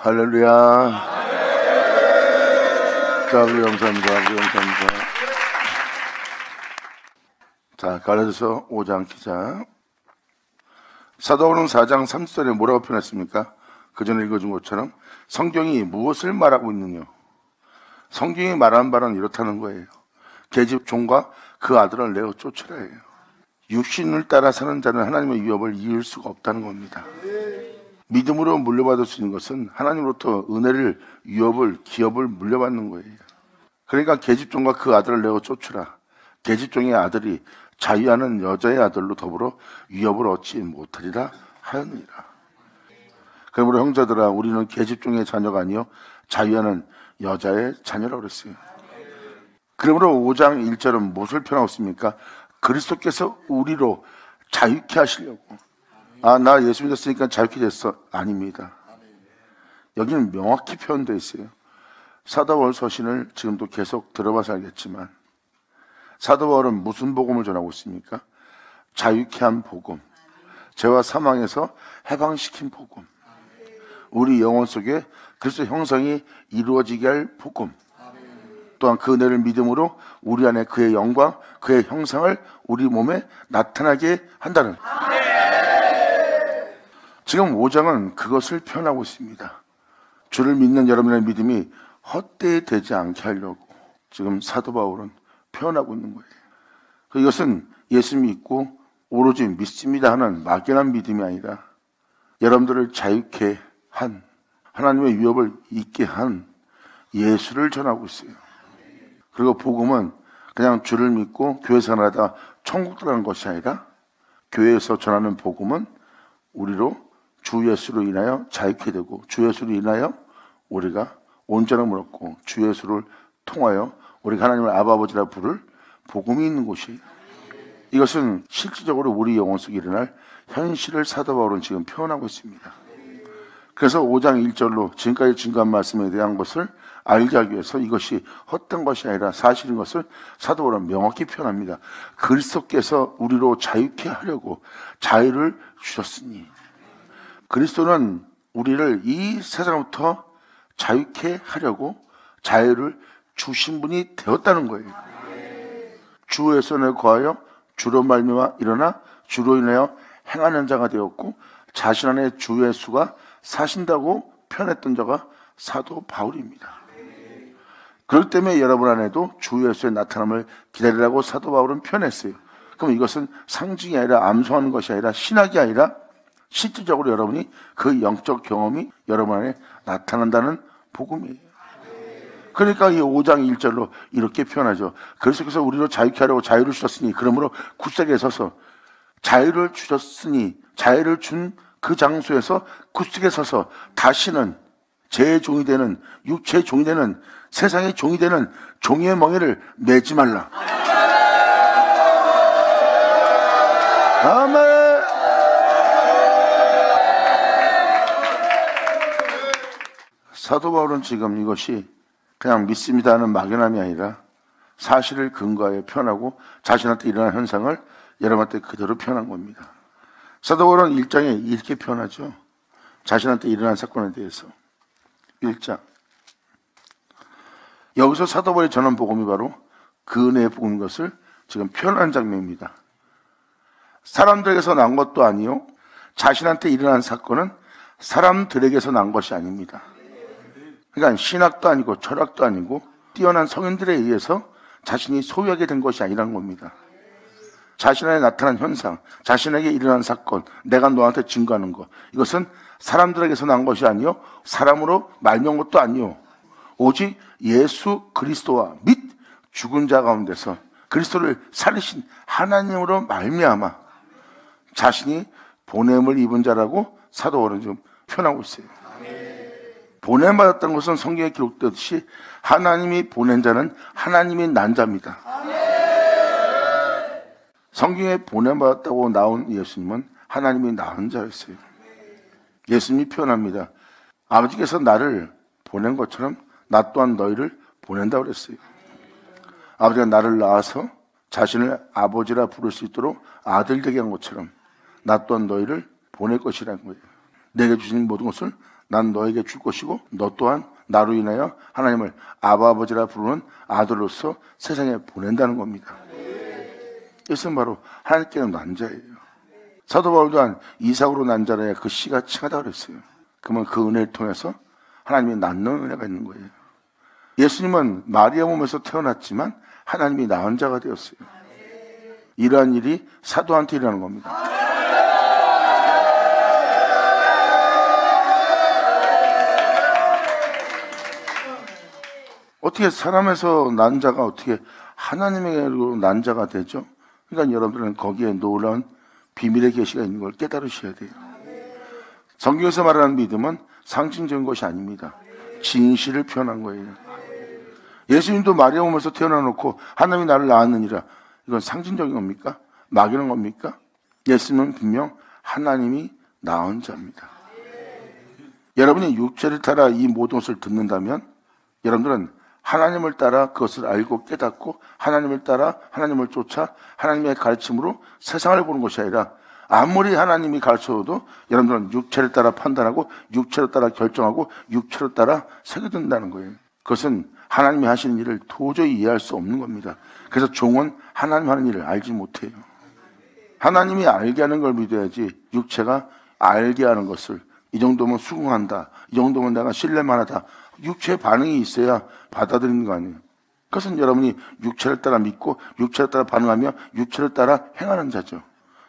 할렐루야. 자, 우리 감사합니다. 자, 갈라디아서 5장 기자. 사도 바울은 4장 30절에 뭐라고 표현했습니까? 그 전에 읽어준 것처럼 성경이 무엇을 말하고 있느냐? 성경이 말하는 바는 이렇다는 거예요. 계집 종과 그 아들을 내어 쫓으라 해요. 육신을 따라 사는 자는 하나님의 위협을 이을 수가 없다는 겁니다. 믿음으로 물려받을 수 있는 것은 하나님으로부터 은혜를, 위협을, 기업을 물려받는 거예요. 그러니까 계집종과 그 아들을 내어 쫓으라. 계집종의 아들이 자유하는 여자의 아들로 더불어 위협을 얻지 못하리라 하였느니라. 그러므로 형제들아, 우리는 계집종의 자녀가 아니요 자유하는 여자의 자녀라고 그랬어요. 그러므로 5장 1절은 무엇을 표현하고 있습니까? 그리스도께서 우리로 자유케 하시려고. 나 예수 믿었으니까 자유케 됐어. 아닙니다. 여기는 명확히 표현되어 있어요. 사도 바울 서신을 지금도 계속 들어봐서 알겠지만 사도 바울은 무슨 복음을 전하고 있습니까? 자유케 한 복음, 죄와 사망에서 해방시킨 복음, 우리 영혼 속에 그리스도 형성이 이루어지게 할 복음, 또한 그 은혜를 믿음으로 우리 안에 그의 영광, 그의 형상을 우리 몸에 나타나게 한다는. 지금 5장은 그것을 표현하고 있습니다. 주를 믿는 여러분의 믿음이 헛되지 않게 하려고 지금 사도 바울은 표현하고 있는 거예요. 이것은 예수 믿고 오로지 믿습니다 하는 막연한 믿음이 아니라 여러분들을 자유케 한, 하나님의 위협을 잊게 한 예수를 전하고 있어요. 그리고 복음은 그냥 주를 믿고 교회 생활하다 천국 들어가는 것이 아니라 교회에서 전하는 복음은 우리로 주 예수로 인하여 자유케 되고 주 예수로 인하여 우리가 온전함을 얻고 주 예수를 통하여 우리가 하나님을 아버지라 부를 복음이 있는 곳이에요. 이것은 실질적으로 우리 영혼 속에 일어날 현실을 사도 바울은 지금 표현하고 있습니다. 그래서 5장 1절로 지금까지 증거한 말씀에 대한 것을 알게 하기 위해서 이것이 헛된 것이 아니라 사실인 것을 사도 바울은 명확히 표현합니다. 그리스도께서 우리로 자유케 하려고 자유를 주셨으니. 그리스도는 우리를 이 세상부터 자유케 하려고 자유를 주신 분이 되었다는 거예요. 주 예수에 거하여 주로 말미암아 일어나 주로 인하여 행하는 자가 되었고 자신 안에 주 예수가 사신다고 표현했던 자가 사도 바울입니다. 그렇기 때문에 여러분 안에도 주 예수의 나타남을 기다리라고 사도 바울은 표현했어요. 그럼 이것은 상징이 아니라 암송하는 것이 아니라 신학이 아니라 실질적으로 여러분이 그 영적 경험이 여러분 안에 나타난다는 복음이에요. 그러니까 이 5장 1절로 이렇게 표현하죠. 그래서 우리로 자유케 하려고 자유를 주셨으니, 그러므로 굳세게 서서 자유를 주셨으니, 자유를 준 그 장소에서 굳세게 서서 다시는 제 종이 되는, 육체의 종이 되는, 세상의 종이 되는 종의 멍에를 매지 말라. 아멘. 사도 바울은 지금 이것이 그냥 믿습니다 하는 막연함이 아니라 사실을 근거하여 표현하고 자신한테 일어난 현상을 여러분한테 그대로 표현한 겁니다. 사도 바울은 1장에 이렇게 표현하죠. 자신한테 일어난 사건에 대해서. 1장. 여기서 사도 바울이 전한 복음이 바로 그 은혜의 복음인 것을 지금 표현하는 장면입니다. 사람들에게서 난 것도 아니요, 자신한테 일어난 사건은 사람들에게서 난 것이 아닙니다. 그러니까 신학도 아니고 철학도 아니고 뛰어난 성인들에 의해서 자신이 소유하게 된 것이 아니라는 겁니다. 자신에게 나타난 현상, 자신에게 일어난 사건, 내가 너한테 증거하는 것, 이것은 사람들에게서 난 것이 아니요, 사람으로 말미암은 것도 아니요, 오직 예수 그리스도와 및 죽은 자 가운데서 그리스도를 살리신 하나님으로 말미암아 자신이 보냄을 입은 자라고 사도 바울은 지금 표현하고 있어요. 보냄받았다는 것은 성경에 기록되듯이 하나님이 보낸 자는 하나님이 난 자입니다. 성경에 보냄받았다고 나온 예수님은 하나님이 낳은 자였어요. 예수님이 표현합니다. 아버지께서 나를 보낸 것처럼 나 또한 너희를 보낸다고 그랬어요. 아버지가 나를 낳아서 자신을 아버지라 부를 수 있도록 아들 되게 한 것처럼 나 또한 너희를 보낼 것이라는 거예요. 내게 주신 모든 것을 난 너에게 줄 것이고 너 또한 나로 인하여 하나님을 아버지라 부르는 아들로서 세상에 보낸다는 겁니다. 이것은 바로 하나님께는 난 자예요. 사도 바울 또한 이삭으로 난 자라야 그 씨가 칭하다 그랬어요. 그러면 그 은혜를 통해서 하나님이 낳는 은혜가 있는 거예요. 예수님은 마리아 몸에서 태어났지만 하나님이 낳은 자가 되었어요. 이러한 일이 사도한테 일어나는 겁니다. 어떻게 사람에서 난 자가 어떻게 하나님에게로 난 자가 되죠? 그러니까 여러분들은 거기에 놀라운 비밀의 계시가 있는 걸 깨달으셔야 돼요. 성경에서 말하는 믿음은 상징적인 것이 아닙니다. 진실을 표현한 거예요. 예수님도 마리아 몸에서 태어나놓고 하나님이 나를 낳았느니라. 이건 상징적인 겁니까? 막이는 겁니까? 예수님은 분명 하나님이 낳은 자입니다. 여러분이 육체를 따라 이 모든 것을 듣는다면 여러분들은 하나님을 따라 그것을 알고 깨닫고 하나님을 따라 하나님을 쫓아 하나님의 가르침으로 세상을 보는 것이 아니라 아무리 하나님이 가르쳐도 여러분들은 육체를 따라 판단하고 육체를 따라 결정하고 육체를 따라 새겨든다는 거예요. 그것은 하나님이 하시는 일을 도저히 이해할 수 없는 겁니다. 그래서 종은 하나님 하는 일을 알지 못해요. 하나님이 알게 하는 걸 믿어야지 육체가 알게 하는 것을 이 정도면 수긍한다, 이 정도면 내가 신뢰만하다, 육체의 반응이 있어야 받아들이는 거 아니에요. 그것은 여러분이 육체를 따라 믿고 육체를 따라 반응하며 육체를 따라 행하는 자죠.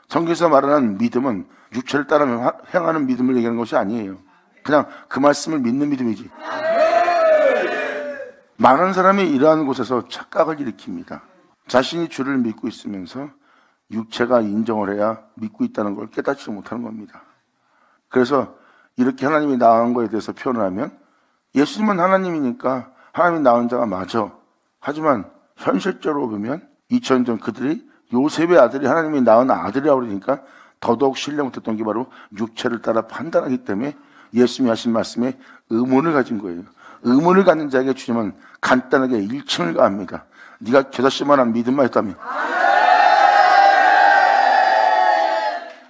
성경에서 말하는 믿음은 육체를 따라 행하는 믿음을 얘기하는 것이 아니에요. 그냥 그 말씀을 믿는 믿음이지. 많은 사람이 이러한 곳에서 착각을 일으킵니다. 자신이 주를 믿고 있으면서 육체가 인정을 해야 믿고 있다는 걸 깨닫지 못하는 겁니다. 그래서 이렇게 하나님이 낳은 거에 대해서 표현을 하면 예수님은 하나님이니까 하나님이 낳은 자가 맞아. 하지만 현실적으로 보면 2000년 전 그들이 요셉의 아들이 하나님이 낳은 아들이라고 그러니까 더더욱 신뢰 못했던 게 바로 육체를 따라 판단하기 때문에 예수님이 하신 말씀에 의문을 가진 거예요. 의문을 갖는 자에게 주님은 간단하게 일침을 가합니다. 네가 겨자씨만한 믿음만 있다면.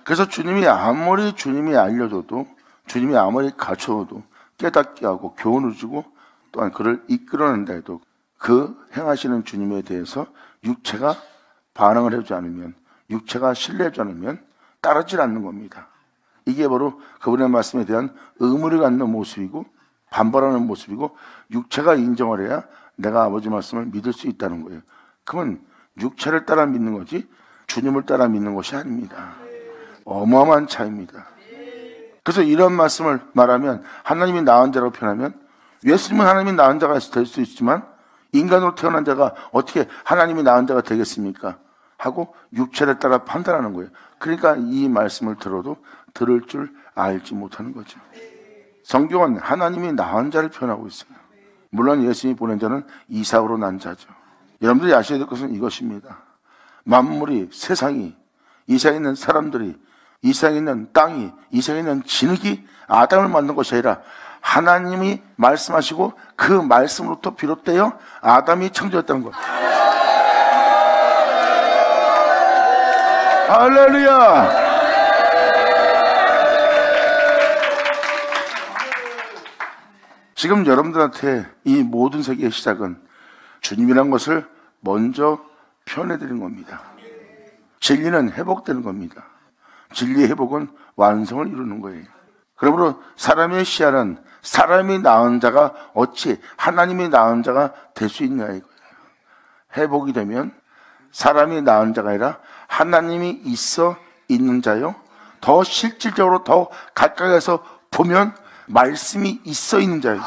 그래서 주님이 아무리 알려줘도 주님이 아무리 가르쳐도 깨닫게 하고 교훈을 주고 또한 그를 이끌어낸다 해도 그 행하시는 주님에 대해서 육체가 반응을 해주지 않으면 육체가 신뢰하지 않으면 따르질 않는 겁니다. 이게 바로 그분의 말씀에 대한 의문을 갖는 모습이고 반발하는 모습이고 육체가 인정을 해야 내가 아버지 말씀을 믿을 수 있다는 거예요. 그러면 육체를 따라 믿는 거지 주님을 따라 믿는 것이 아닙니다. 어마어마한 차이입니다. 그래서 이런 말씀을 말하면 하나님이 낳은 자라고 표현하면 예수님은 하나님이 낳은 자가 될 수 있지만 인간으로 태어난 자가 어떻게 하나님이 낳은 자가 되겠습니까? 하고 육체를 따라 판단하는 거예요. 그러니까 이 말씀을 들어도 들을 줄 알지 못하는 거죠. 성경은 하나님이 낳은 자를 표현하고 있어요. 물론 예수님이 보낸 자는 이삭으로 난 자죠. 여러분들이 아셔야 될 것은 이것입니다. 만물이, 세상이, 이 세상에 있는 사람들이, 이 세상에 있는 땅이, 이 세상에 있는 진흙이 아담을 만든 것이 아니라 하나님이 말씀하시고 그 말씀으로부터 비롯되어 아담이 창조했다는 것. 할렐루야! 지금 여러분들한테 이 모든 세계의 시작은 주님이란 것을 먼저 표현해드린 겁니다. 진리는 회복되는 겁니다. 진리의 회복은 완성을 이루는 거예요. 그러므로 사람의 시야는 사람이 낳은 자가 어찌 하나님이 낳은 자가 될 수 있냐 이거예요. 회복이 되면 사람이 낳은 자가 아니라 하나님이 있어 있는 자요. 더 실질적으로 더 가까이서 보면 말씀이 있어 있는 자예요.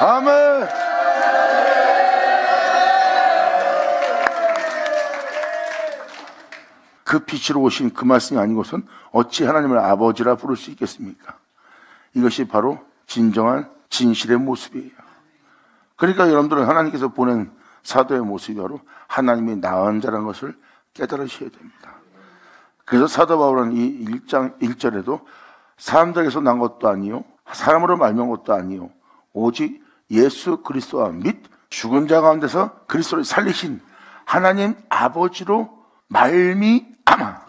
아멘. 그 빛으로 오신 그 말씀이 아니고선 어찌 하나님을 아버지라 부를 수 있겠습니까? 이것이 바로 진정한 진실의 모습이에요. 그러니까 여러분들은 하나님께서 보낸 사도의 모습이 바로 하나님이 낳은 자라는 것을 깨달으셔야 됩니다. 그래서 사도 바울은 이 1장 1절에도 사람들에게서 난 것도 아니요 사람으로 말미암은 것도 아니요 오직 예수 그리스도와 및 죽은 자 가운데서 그리스도를 살리신 하나님 아버지로 말미암아.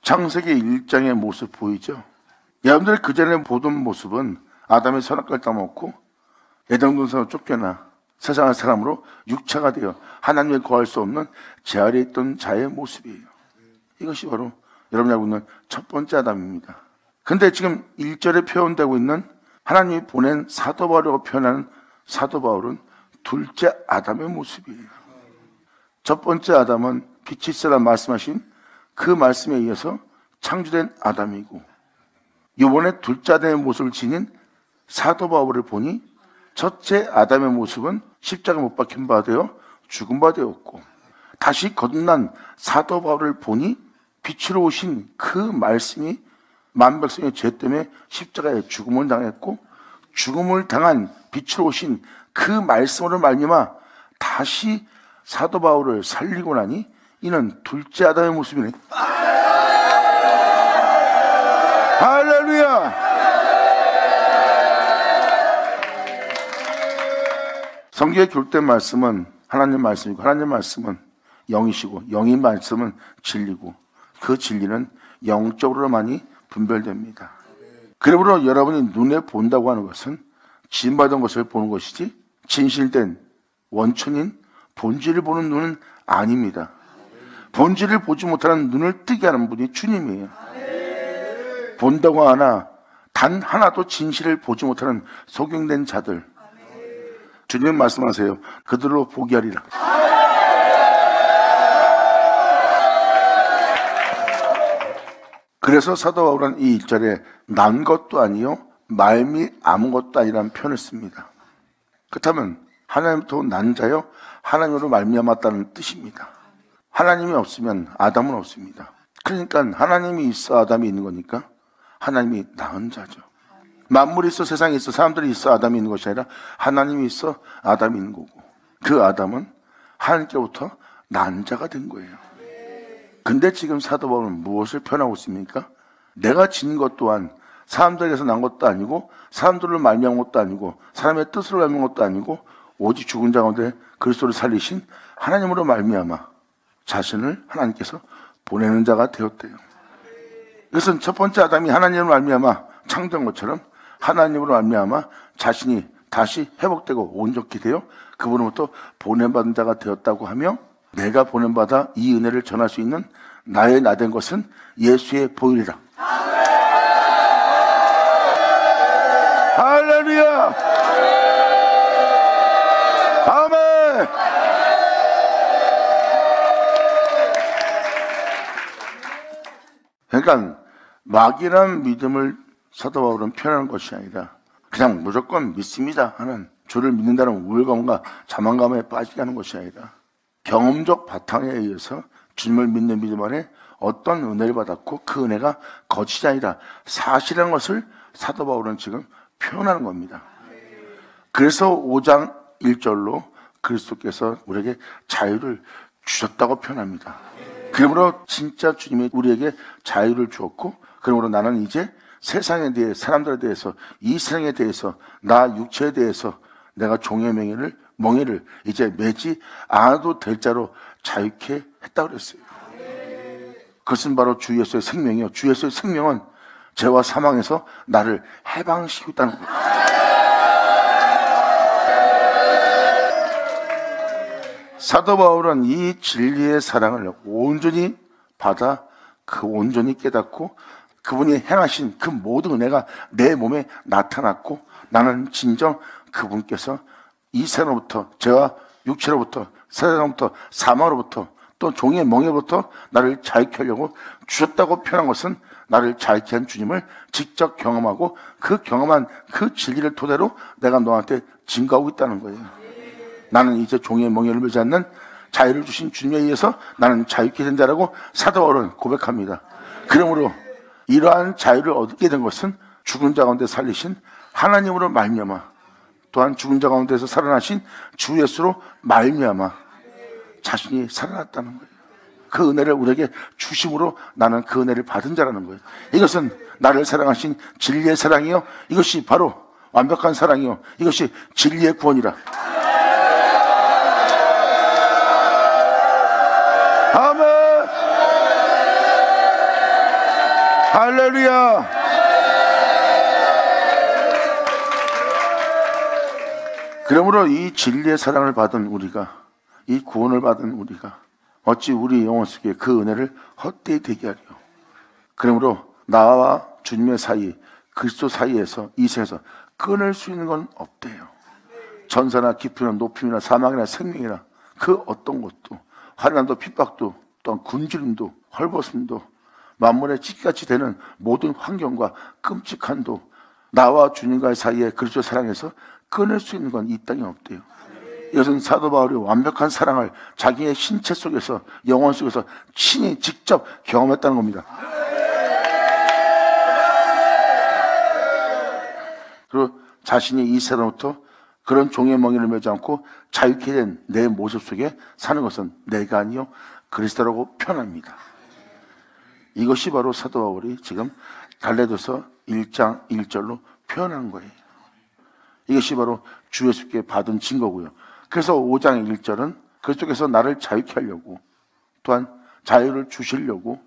창세기 1장의 모습 보이죠? 여러분들이 그전에 보던 모습은 아담이 선악과를 따먹고 에덴 동산으로 쫓겨나 세상의 사람으로 육체가 되어 하나님을 구할 수 없는 제 아래에 있던 자의 모습이에요. 이것이 바로 여러분이 알고 있는 첫 번째 아담입니다. 근데 지금 1절에 표현되고 있는 하나님이 보낸 사도 바울이라고 표현하는 사도 바울은 둘째 아담의 모습이에요. 첫 번째 아담은 빛이 있으라 말씀하신 그 말씀에 의해서 창조된 아담이고, 이번에 둘째 아담의 모습을 지닌 사도 바울을 보니 첫째 아담의 모습은 십자가 못 박힌 바 되어 죽은 바 되었고, 다시 거듭난 사도 바울을 보니 빛으로 오신 그 말씀이 만백성의 죄 때문에 십자가에 죽음을 당했고, 죽음을 당한 빛으로 오신 그 말씀으로 말미암아 다시 사도 바울을 살리고 나니 이는 둘째 아담의 모습이네. 할렐루야! 성경에 기록된 말씀은 하나님 말씀이고, 하나님 말씀은 영이시고, 영인 말씀은 진리고, 그 진리는 영적으로만이 분별됩니다. 그러므로 여러분이 눈에 본다고 하는 것은 지음받은 것을 보는 것이지 진실된 원천인 본질을 보는 눈은 아닙니다. 본질을 보지 못하는 눈을 뜨게 하는 분이 주님이에요. 본다고 하나 단 하나도 진실을 보지 못하는 속용된 자들, 주님 말씀하세요. 그들로 보게 하리라. 그래서 사도 바울은 이 1절에 난 것도 아니요 말미 아무것도 아니라는 표현을 씁니다. 그렇다면 하나님부터 난 자요 하나님으로 말미암았다는 뜻입니다. 하나님이 없으면 아담은 없습니다. 그러니까 하나님이 있어 아담이 있는 거니까 하나님이 낳은 자죠. 만물이 있어 세상이 있어 사람들이 있어 아담이 있는 것이 아니라 하나님이 있어 아담이 있는 거고, 그 아담은 하나님께로부터 난 자가 된 거예요. 근데 지금 사도 바울은 무엇을 표현하고 있습니까? 내가 진 것 또한 사람들에게서 난 것도 아니고 사람들을 말미암은 것도 아니고 사람의 뜻으로 말미암은 것도 아니고 오직 죽은 자 가운데 그리스도를 살리신 하나님으로 말미암아 자신을 하나님께서 보내는 자가 되었대요. 이것은 첫 번째 아담이 하나님으로 말미암아 창조한 것처럼 하나님으로 말미암아 자신이 다시 회복되고 온전히 되어 그분으로부터 보냄받은 자가 되었다고 하며, 내가 보냄받아 이 은혜를 전할 수 있는 나의 나된 것은 예수의 보혈이라. 할렐루야! 아멘! 그러니까 막연한 믿음을 사도 바울은 표현하는 것이 아니라 그냥 무조건 믿습니다 하는, 주를 믿는다는 우월감과 자만감에 빠지게 하는 것이 아니라 경험적 바탕에 의해서 주님을 믿는 믿음 안에 어떤 은혜를 받았고 그 은혜가 거짓이 아니라 사실이라는 것을 사도 바울은 지금 표현하는 겁니다. 그래서 5장 1절로 그리스도께서 우리에게 자유를 주셨다고 표현합니다. 그러므로 진짜 주님이 우리에게 자유를 주었고, 그러므로 나는 이제 세상에 대해, 사람들에 대해서, 이 세상에 대해서, 나 육체에 대해서 내가 종의 멍에를 이제 매지 않아도 될 자로 자유케 했다고 그랬어요. 그것은 바로 주 예수의 생명이요, 주 예수의 생명은 죄와 사망에서 나를 해방시키고 있다는 거예요. 사도 바울은 이 진리의 사랑을 온전히 받아 그 온전히 깨닫고 그분이 행하신 그 모든 은혜가 내 몸에 나타났고, 나는 진정 그분께서 이 세상으로부터, 죄와 육체로부터, 세상으로부터, 사망으로부터, 또 종의 멍에로부터 나를 자유케 하려고 주셨다고 표현한 것은 나를 자유케 한 주님을 직접 경험하고 그 경험한 그 진리를 토대로 내가 너한테 증거하고 있다는 거예요. 나는 이제 종의 멍에를 매지 않는 자유를 주신 주님에 의해서 나는 자유케 된 자라고 사도 바울은 고백합니다. 그러므로 이러한 자유를 얻게 된 것은 죽은 자 가운데 살리신 하나님으로 말미암아, 또한 죽은 자 가운데서 살아나신 주 예수로 말미암아 자신이 살아났다는 거예요. 그 은혜를 우리에게 주심으로 나는 그 은혜를 받은 자라는 거예요. 이것은 나를 사랑하신 진리의 사랑이요, 이것이 바로 완벽한 사랑이요, 이것이 진리의 구원이라. 아멘! 할렐루야. 그러므로 이 진리의 사랑을 받은 우리가, 이 구원을 받은 우리가 어찌 우리 영혼 속에 그 은혜를 헛되이 되게 하리요. 그러므로 나와 주님의 사이, 그리스도 사이에서 이 세상에서 끊을 수 있는 건 없대요. 전사나 기쁨이나 높임이나 사망이나 생명이나 그 어떤 것도, 환난도 핍박도 또한 굶주림도 헐벗음도 만물의 찢같이 되는 모든 환경과 끔찍한도 나와 주님과의 사이에 그리스도 사랑에서 끊을 수 있는 건 이 땅에 없대요. 이것은 사도 바울이 완벽한 사랑을 자기의 신체 속에서, 영혼 속에서 친히 직접 경험했다는 겁니다. 그리고 자신이 이 세상부터 그런 종의 멍에를 매지 않고 자유케 된 내 모습 속에 사는 것은 내가 아니요 그리스도라고 표현합니다. 이것이 바로 사도 바울이 지금 갈라디아서 1장 1절로 표현한 거예요. 이것이 바로 주 예수께 받은 증거고요. 그래서 5장 1절은 그쪽에서 나를 자유케 하려고, 또한 자유를 주시려고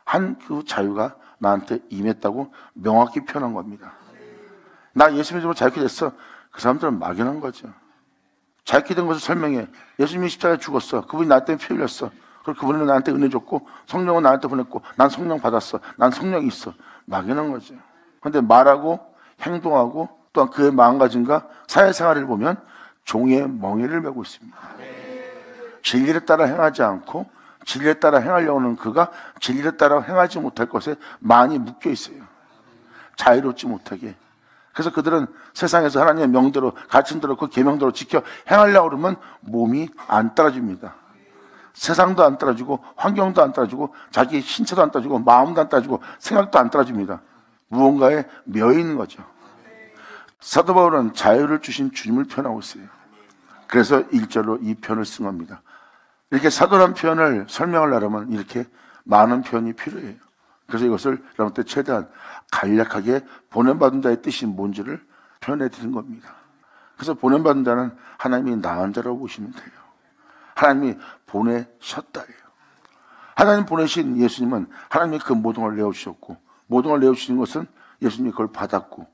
한 그 자유가 나한테 임했다고 명확히 표현한 겁니다. 나 예수 믿으면 자유케 됐어. 그 사람들은 막연한 거죠. 자유케 된 것을 설명해. 예수님이 십자가에 죽었어. 그분이 나 때문에 피 흘렸어. 그리고 그분은 나한테 은혜 줬고 성령은 나한테 보냈고 난 성령 받았어. 난 성령이 있어. 막연한 거죠. 그런데 말하고 행동하고 또한 그의 마음가짐과 사회생활을 보면 종의 멍에를 메고 있습니다. 진리를 따라 행하지 않고 진리에 따라 행하려고 하는 그가 진리에 따라 행하지 못할 것에 많이 묶여 있어요. 자유롭지 못하게. 그래서 그들은 세상에서 하나님의 명대로, 가르침대로, 그 계명대로 지켜 행하려고 그러면 몸이 안 따라줍니다. 세상도 안 따라주고 환경도 안 따라주고 자기 신체도 안 따라주고 마음도 안 따라주고 생각도 안 따라줍니다. 무언가에 매여 있는 거죠. 사도 바울은 자유를 주신 주님을 표현하고 있어요. 그래서 1절로 이 표현을 쓴 겁니다. 이렇게 사도란 표현을 설명을 하려면 이렇게 많은 표현이 필요해요. 그래서 이것을 여러분들 최대한 간략하게 보냄받은 자의 뜻이 뭔지를 표현해 드린 겁니다. 그래서 보냄받은 자는 하나님이 낳은 자라고 보시면 돼요. 하나님이 보내셨다예요. 하나님 보내신 예수님은 하나님이 그 모든 걸 내어주셨고, 모든 걸 내어주신 것은 예수님이 그걸 받았고,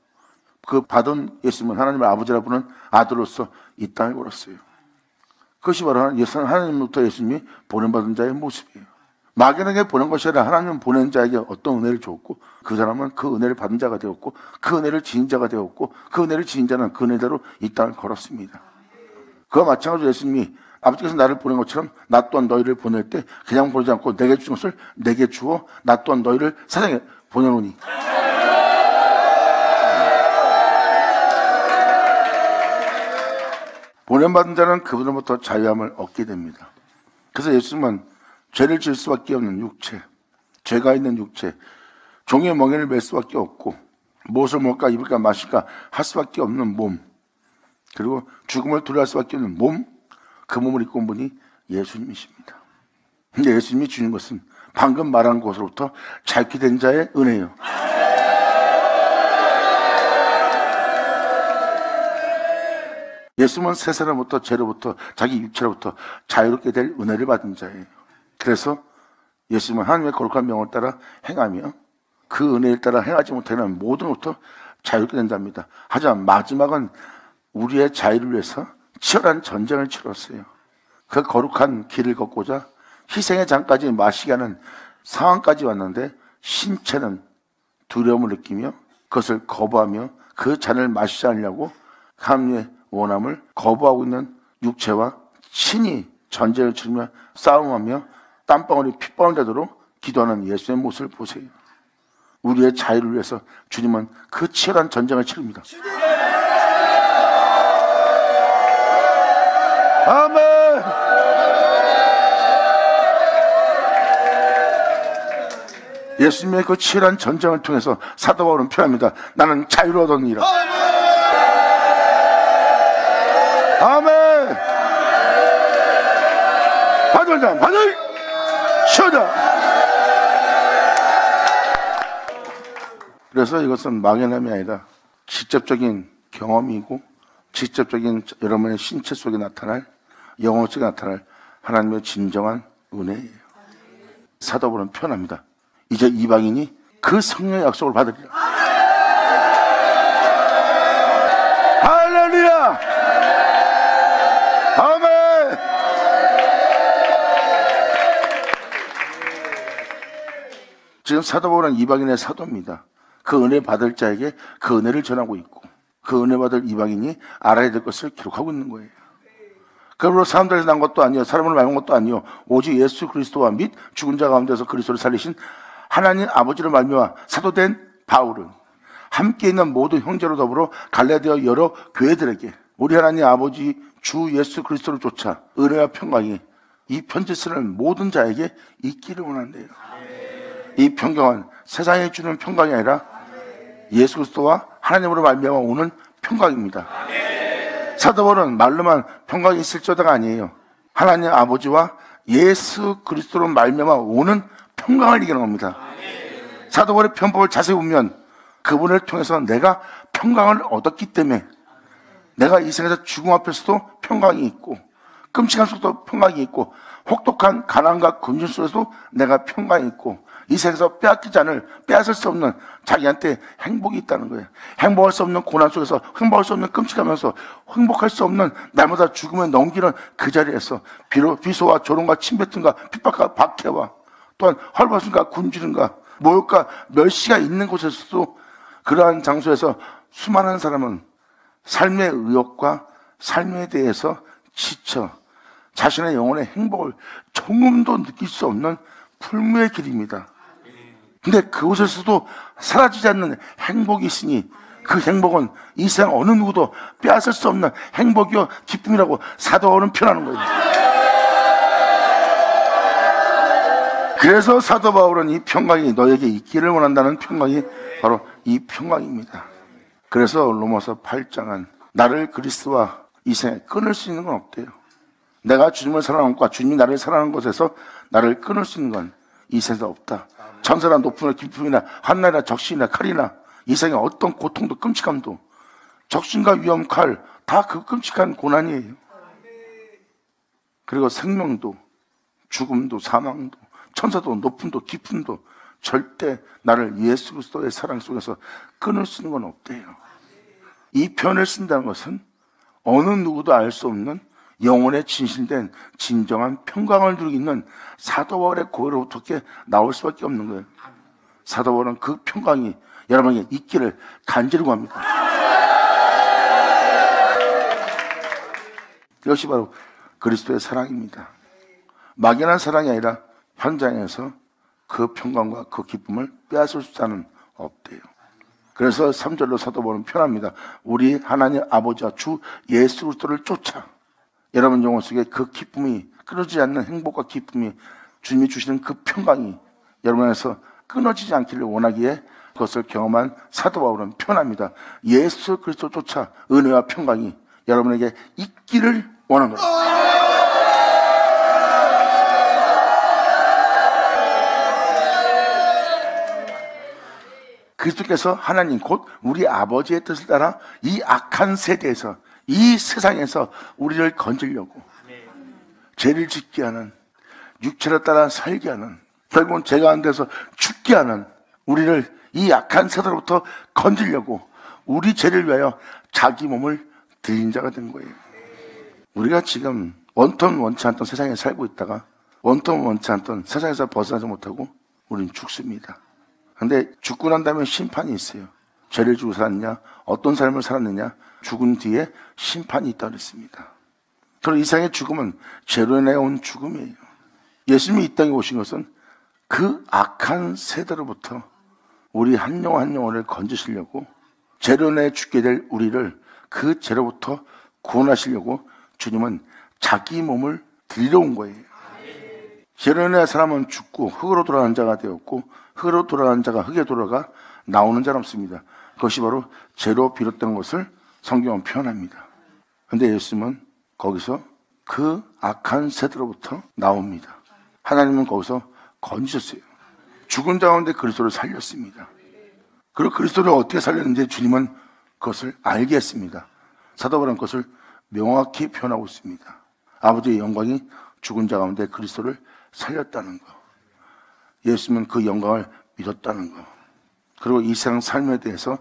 그 받은 예수님은 하나님의 아버지라 부르는 아들로서 이 땅에 걸었어요. 그것이 바로 하나님부터 예수님이 보냄받은 자의 모습이에요. 막연하게 보낸 것이 아니라 하나님은 보낸 자에게 어떤 은혜를 줬고 그 사람은 그 은혜를 받은 자가 되었고 그 은혜를 지닌 자가 되었고 그 은혜를 지닌 자는 그 은혜대로 이 땅을 걸었습니다. 그와 마찬가지로 예수님이 아버지께서 나를 보낸 것처럼 나 또한 너희를 보낼 때 그냥 보내지 않고 내게 주신 것을 내게 주어 나 또한 너희를 세상에 보내노니. 보냄받은 자는 그분으로부터 자유함을 얻게 됩니다. 그래서 예수님은 죄를 지을 수밖에 없는 육체, 죄가 있는 육체, 종의 멍에를 맬 수밖에 없고 무엇을 먹을까 입을까 마실까 할 수밖에 없는 몸, 그리고 죽음을 두려워할 수밖에 없는 몸, 그 몸을 입고 온 분이 예수님이십니다. 근데 예수님이 주는 것은 방금 말한 것으로부터 자유케 된 자의 은혜예요. 예수님은 새 사람부터 죄로부터 자기 육체로부터 자유롭게 될 은혜를 받은 자예요. 그래서 예수님은 하나님의 거룩한 명을 따라 행하며 그 은혜를 따라 행하지 못하는 모든 것부터 자유롭게 된답니다. 하지만 마지막은 우리의 자유를 위해서 치열한 전쟁을 치렀어요. 그 거룩한 길을 걷고자 희생의 잔까지 마시게 하는 상황까지 왔는데 신체는 두려움을 느끼며 그것을 거부하며 그 잔을 마시지 않으려고 하나님의 원함을 거부하고 있는 육체와 신이 전쟁을 치르며 싸움하며 땀방울이 핏방울 되도록 기도하는 예수의 모습을 보세요. 우리의 자유를 위해서 주님은 그 치열한 전쟁을 치릅니다. 아멘. 예수님의 그 치열한 전쟁을 통해서 사도 바울은 표현합니다. 나는 자유를 얻었느니라. 아멘. 받으자, 받을 쉬어자. 그래서 이것은 막연함이 아니라 직접적인 경험이고 직접적인 여러분의 신체 속에 나타날, 영혼 속에 나타날 하나님의 진정한 은혜예요. 사도 바울은 표현합니다. 이제 이방인이 그 성령의 약속을 받으리라. 할렐루야! 아멘! 지금 사도 바울은 이방인의 사도입니다. 그 은혜 받을 자에게 그 은혜를 전하고 있고, 그 은혜 받을 이방인이 알아야 될 것을 기록하고 있는 거예요. 그러므로 사람들에서 난 것도 아니요, 사람을 말한 것도 아니요, 오직 예수 그리스도와 및 죽은 자 가운데서 그리스도를 살리신 하나님 아버지를 말미암아 사도된 바울은 함께 있는 모든 형제로 더불어 갈라디아 여러 교회들에게 우리 하나님 아버지 주 예수 그리스도를 쫓아 은혜와 평강이 이 편지 쓰는 모든 자에게 있기를 원한대요. 이 평강은 세상에 주는 평강이 아니라 예수 그리스도와 하나님으로 말미암아 오는 평강입니다. 사도 바울은 말로만 평강이 있을저다가 아니에요. 하나님 아버지와 예수 그리스도로 말미암아 오는 평강을 얘기하는 겁니다. 사도 바울의 편법을 자세히 보면 그분을 통해서 내가 평강을 얻었기 때문에 내가 이 세상에서 죽음 앞에서도 평강이 있고, 끔찍한 속도 평강이 있고, 혹독한 가난과 근심 속에서도 내가 평강이 있고, 이 세상에서 빼앗기지 않을, 빼앗을 수 없는 자기한테 행복이 있다는 거예요. 행복할 수 없는 고난 속에서, 행복할 수 없는 끔찍하면서, 행복할 수 없는 날마다 죽음에 넘기는 그 자리에서 비록 비소와 조롱과 침뱉음과 핍박과 박해와 또한 헐벗음과 굶주림과 모욕과 멸시가 있는 곳에서도 그러한 장소에서 수많은 사람은 삶의 의욕과 삶에 대해서 지쳐 자신의 영혼의 행복을 조금도 느낄 수 없는 풀무의 길입니다. 근데 그곳에서도 사라지지 않는 행복이 있으니 그 행복은 이 세상 어느 누구도 빼앗을 수 없는 행복이요 기쁨이라고 사도 바울은 표현하는 거예요. 그래서 사도 바울은 이 평강이 너에게 있기를 원한다는 평강이 바로 이 평강입니다. 그래서 로마서 8장은 나를 그리스도와 이 세상에 끊을 수 있는 건 없대요. 내가 주님을 사랑하는 것과 주님이 나를 사랑하는 것에서 나를 끊을 수 있는 건 이 세상에 없다. 천사나 높음이나 기쁨이나 한날이나 적신이나 칼이나 이 세상의 어떤 고통도 끔찍함도 적신과 위험, 칼 다 그 끔찍한 고난이에요. 그리고 생명도 죽음도 사망도 천사도 높음도 깊음도 절대 나를 예수 그리스도의 사랑 속에서 끊을 수 있는 건 없대요. 이 표현을 쓴다는 것은 어느 누구도 알 수 없는 영혼에 진실된 진정한 평강을 누리고 있는 사도 바울의 고해로부터 나올 수밖에 없는 거예요. 사도 바울은 그 평강이 여러분에게 있기를 간절히 구합니다. 이것이 바로 그리스도의 사랑입니다. 막연한 사랑이 아니라 현장에서 그 평강과 그 기쁨을 빼앗을 수는 없대요. 그래서 3절로 사도 바울은 표현합니다. 우리 하나님 아버지와 주 예수 그리스도를 쫓아 여러분 영혼 속에 그 기쁨이 끊어지지 않는 행복과 기쁨이 주님이 주시는 그 평강이 여러분 안에서 끊어지지 않기를 원하기에 그것을 경험한 사도 바울은 표현합니다. 예수 그리스도 쫓아 은혜와 평강이 여러분에게 있기를 원한 거예요. 그리스도께서 하나님 곧 우리 아버지의 뜻을 따라 이 악한 세대에서 이 세상에서 우리를 건지려고 죄를 짓게 하는 육체를 따라 살게 하는 결국은 죄가 안 돼서 죽게 하는 우리를 이 악한 세대로부터 건지려고 우리 죄를 위하여 자기 몸을 드린 자가 된 거예요. 우리가 지금 원통 원치 않던 세상에 살고 있다가 원통 원치 않던 세상에서 벗어나지 못하고 우리는 죽습니다. 근데 죽고 난 다음에 심판이 있어요. 죄를 지고 살았냐, 어떤 삶을 살았느냐, 죽은 뒤에 심판이 있다고 했습니다. 그리고 이 세상의 죽음은 죄로 인해 온 죽음이에요. 예수님이 이 땅에 오신 것은 그 악한 세대로부터 우리 한 영혼 한 영혼을 건지시려고 죄로 인해 죽게 될 우리를 그 죄로부터 구원하시려고 주님은 자기 몸을 드리러 온 거예요. 죄로 인해 사람은 죽고 흙으로 돌아가는 자가 되었고 흙으로 돌아가는 자가 흙에 돌아가 나오는 자는 없습니다. 그것이 바로 죄로 비롯된 것을 성경은 표현합니다. 그런데 예수님은 거기서 그 악한 세대로부터 나옵니다. 하나님은 거기서 건지셨어요. 죽은 자 가운데 그리스도를 살렸습니다. 그리고 그리스도를 어떻게 살렸는지 주님은 그것을 알게 했습니다. 사도 바울은 그것을 명확히 표현하고 있습니다. 아버지의 영광이 죽은 자 가운데 그리스도를 살렸다는 거, 예수님은 그 영광을 믿었다는 거, 그리고 이 세상 삶에 대해서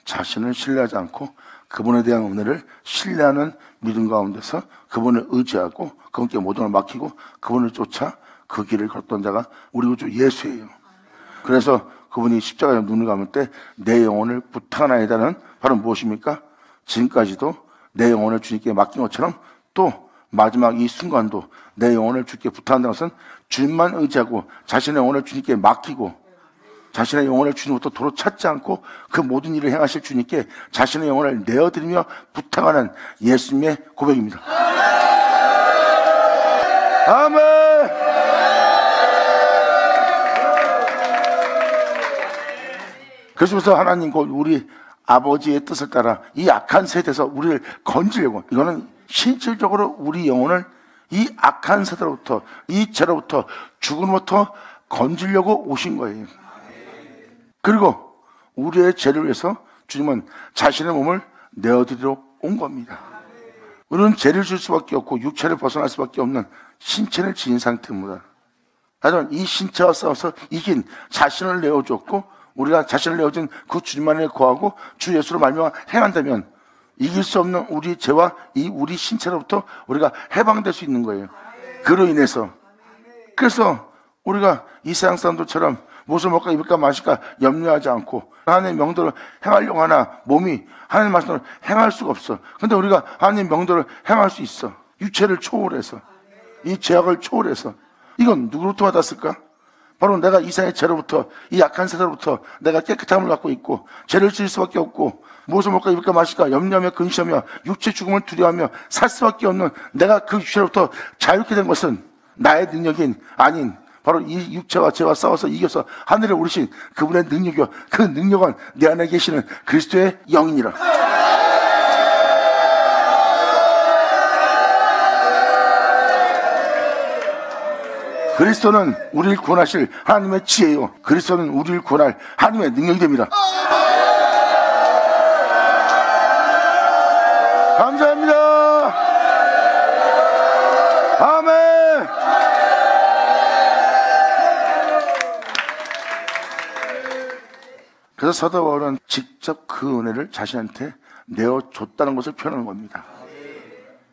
자신을 신뢰하지 않고 그분에 대한 은혜를 신뢰하는 믿음 가운데서 그분을 의지하고 그분께 모든 걸 맡기고 그분을 쫓아 그 길을 걷던 자가 우리 구주 예수예요. 그래서 그분이 십자가에 눈을 감을 때 내 영혼을 부탁하나이다는 바로 무엇입니까? 지금까지도 내 영혼을 주님께 맡긴 것처럼 또 마지막 이 순간도 내 영혼을 주님께 부탁한다는 것은 주님만 의지하고 자신의 영혼을 주님께 맡기고 자신의 영혼을 주님부터 도로 찾지 않고 그 모든 일을 행하실 주님께 자신의 영혼을 내어드리며 부탁하는 예수님의 고백입니다. 아멘. 그래서 하나님 곧 우리 아버지의 뜻을 따라 이 악한 세대에서 우리를 건지려고, 이거는 실질적으로 우리 영혼을 이 악한 세대로부터, 이 죄로부터, 죽음으로부터 건지려고 오신 거예요. 그리고 우리의 죄를 위해서 주님은 자신의 몸을 내어드리러 온 겁니다. 우리는 죄를 질 수밖에 없고 육체를 벗어날 수밖에 없는 신체를 지닌 상태입니다. 하지만 이 신체와 싸워서 이긴 자신을 내어줬고 우리가 자신을 내어준 그 주님만에 거하고 주 예수로 말미암아 행한다면 이길 수 없는 우리 죄와 이 우리 신체로부터 우리가 해방될 수 있는 거예요. 그로 인해서. 그래서 우리가 이 세상 사람들처럼 무엇을 먹을까 입을까 마실까 염려하지 않고 하나님의 명도를 행하려고 하나 몸이 하나님의 말씀을 행할 수가 없어. 근데 우리가 하나님의 명도를 행할 수 있어. 육체를 초월해서, 이 죄악을 초월해서. 이건 누구로부터 받았을까? 바로 내가 이상의 죄로부터, 이 약한 세대로부터 내가 깨끗함을 갖고 있고 죄를 지을 수밖에 없고 무엇을 먹을까 입을까 마실까 염려하며 근심하며 육체 죽음을 두려워하며 살 수밖에 없는 내가 그 육체로부터 자유케 된 것은 나의 능력이 아닌 바로 이 육체와 죄와 싸워서 이겨서 하늘에 오르신 그분의 능력이요, 그 능력은 내 안에 계시는 그리스도의 영이니라. 그리스도는 우리를 구원하실 하나님의 지혜요, 그리스도는 우리를 구원할 하나님의 능력이 됩니다. 감사합니다. 아멘. 그래서 사도 바울은 직접 그 은혜를 자신한테 내어줬다는 것을 표현하는 겁니다.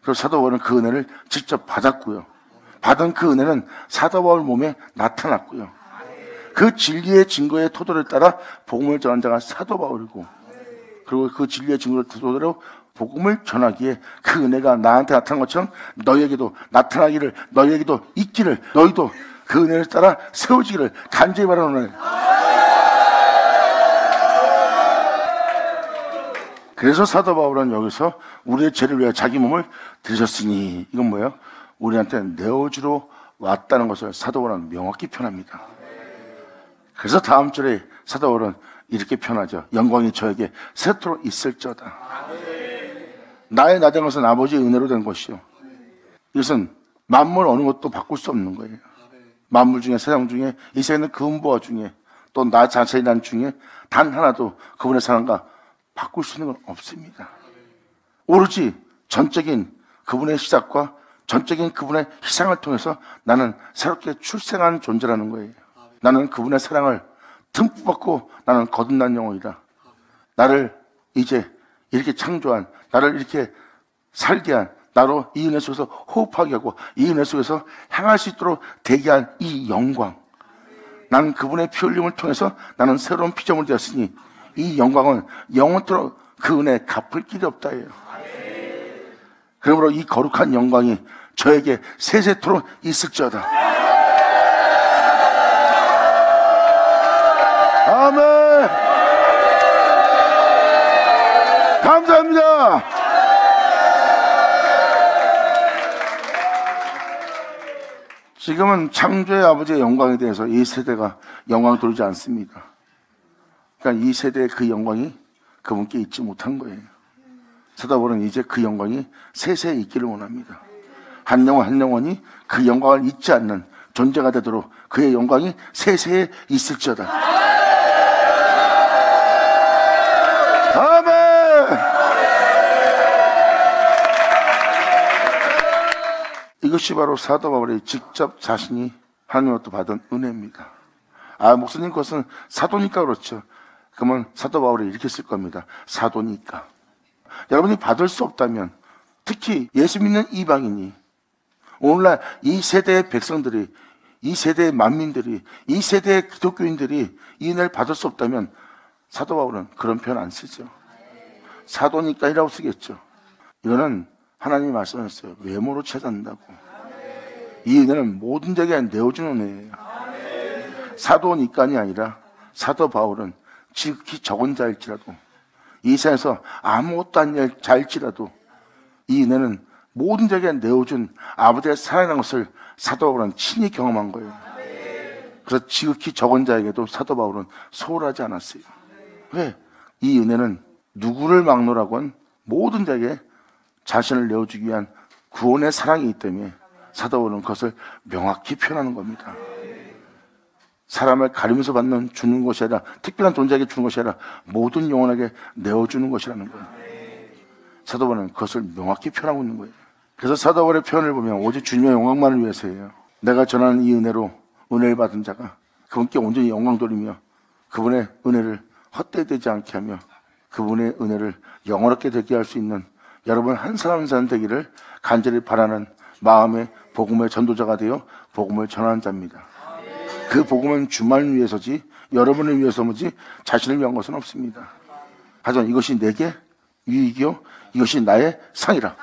그래서 사도 바울은 그 은혜를 직접 받았고요. 받은 그 은혜는 사도 바울 몸에 나타났고요. 그 진리의 증거의 토도를 따라 복음을 전한 자가 사도 바울이고, 그리고 그 진리의 증거를 토도로 복음을 전하기에 그 은혜가 나한테 나타난 것처럼 너희에게도 나타나기를, 너희에게도 있기를, 너희도 그 은혜를 따라 세워지기를 간절히 바라는 은혜. 그래서 사도 바울은 여기서 우리의 죄를 위해 자기 몸을 들으셨으니, 이건 뭐예요? 우리한테 내어주러 왔다는 것을 사도 바울은 명확히 표현합니다. 그래서 다음 절에 사도 바울은 이렇게 표현하죠. 영광이 저에게 세토록 있을저다. 나의 나된 것은 아버지의 은혜로 된 것이요, 이것은 만물 어느 것도 바꿀 수 없는 거예요. 만물 중에, 세상 중에, 이 세상에 있는 근보화 중에, 또 나 자신이 난 중에 단 하나도 그분의 사랑과 바꿀 수 있는 건 없습니다. 오로지 전적인 그분의 시작과 전적인 그분의 희생을 통해서 나는 새롭게 출생한 존재라는 거예요. 나는 그분의 사랑을 듬뿍 받고 나는 거듭난 영혼이다. 나를 이제 이렇게 창조한, 나를 이렇게 살게 한, 나로 이 은혜 속에서 호흡하게 하고 이 은혜 속에서 행할 수 있도록 되게 한 이 영광, 나는 그분의 피 흘림을 통해서 나는 새로운 피조물이 되었으니 이 영광은 영원토록 그 은혜 갚을 길이 없다예요. 그러므로 이 거룩한 영광이 저에게 세세토록 있을지어다. 아멘. 감사합니다. 지금은 창조의 아버지의 영광에 대해서 이 세대가 영광을 돌리지 않습니다. 그러니까 이 세대의 그 영광이 그분께 있지 못한 거예요. 사도 바울은 이제 그 영광이 세세에 있기를 원합니다. 한 영혼 한 영혼이 그 영광을 잊지 않는 존재가 되도록 그의 영광이 세세에 있을지어다. 아멘. 이것이 바로 사도 바울이 직접 자신이 하나님으로부터 받은 은혜입니다. 목사님 그것은 사도니까 그렇죠. 그러면 사도 바울이 이렇게 쓸 겁니다. 사도니까. 여러분이 받을 수 없다면, 특히 예수 믿는 이방인이, 오늘날 이 세대의 백성들이, 이 세대의 만민들이, 이 세대의 기독교인들이 이 은혜를 받을 수 없다면 사도 바울은 그런 표현 안 쓰죠. 사도니까이라고 쓰겠죠. 이거는 하나님이 말씀하셨어요. 외모로 찾아낸다고. 이 은혜는 모든 자에게 내어주는 은혜예요. 사도니까이 아니라 사도 바울은 지극히 적은 자일지라도, 이 세상에서 아무것도 아닌 자일지라도 이 은혜는 모든 자에게 내어준 아버지의 사랑이라는 것을 사도 바울은 친히 경험한 거예요. 그래서 지극히 적은 자에게도 사도 바울은 소홀하지 않았어요. 왜? 이 은혜는 누구를 막노라고는 모든 자에게 자신을 내어주기 위한 구원의 사랑이 있기 때문에 사도 바울은 그것을 명확히 표현하는 겁니다. 사람을 가리면서 주는 것이 아니라, 특별한 존재에게 주는 것이 아니라 모든 영혼에게 내어주는 것이라는 거예요. 사도 바울은 그것을 명확히 표현하고 있는 거예요. 그래서 사도 바울의 표현을 보면 오직 주님의 영광만을 위해서예요. 내가 전하는 이 은혜로 은혜를 받은 자가 그분께 온전히 영광 돌리며 그분의 은혜를 헛되지 않게 하며 그분의 은혜를 영원하게 되게 할 수 있는 여러분 한 사람 한 사람 되기를 간절히 바라는 마음의 복음의 전도자가 되어 복음을 전하는 자입니다. 그 복음은 주만을 위해서지 여러분을 위해서지 자신을 위한 것은 없습니다. 하지만 이것이 내게 유익이요 이것이 나의 상이라.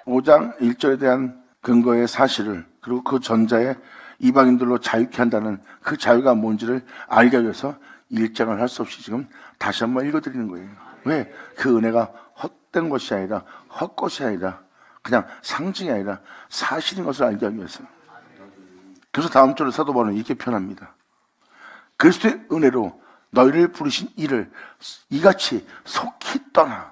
5장 1절에 대한 근거의 사실을, 그리고 그 전자에 이방인들로 자유케 한다는 그 자유가 뭔지를 알기 위해서 1장을 할 수 없이 지금 다시 한번 읽어드리는 거예요. 왜? 그 은혜가 헛된 것이 아니라 헛것이 아니라 그냥 상징이 아니라 사실인 것을 알기 위해서. 그래서 다음 절에 사도 바울은 이렇게 표현합니다. 그리스도의 은혜로 너희를 부르신 이를 이같이 속히 떠나.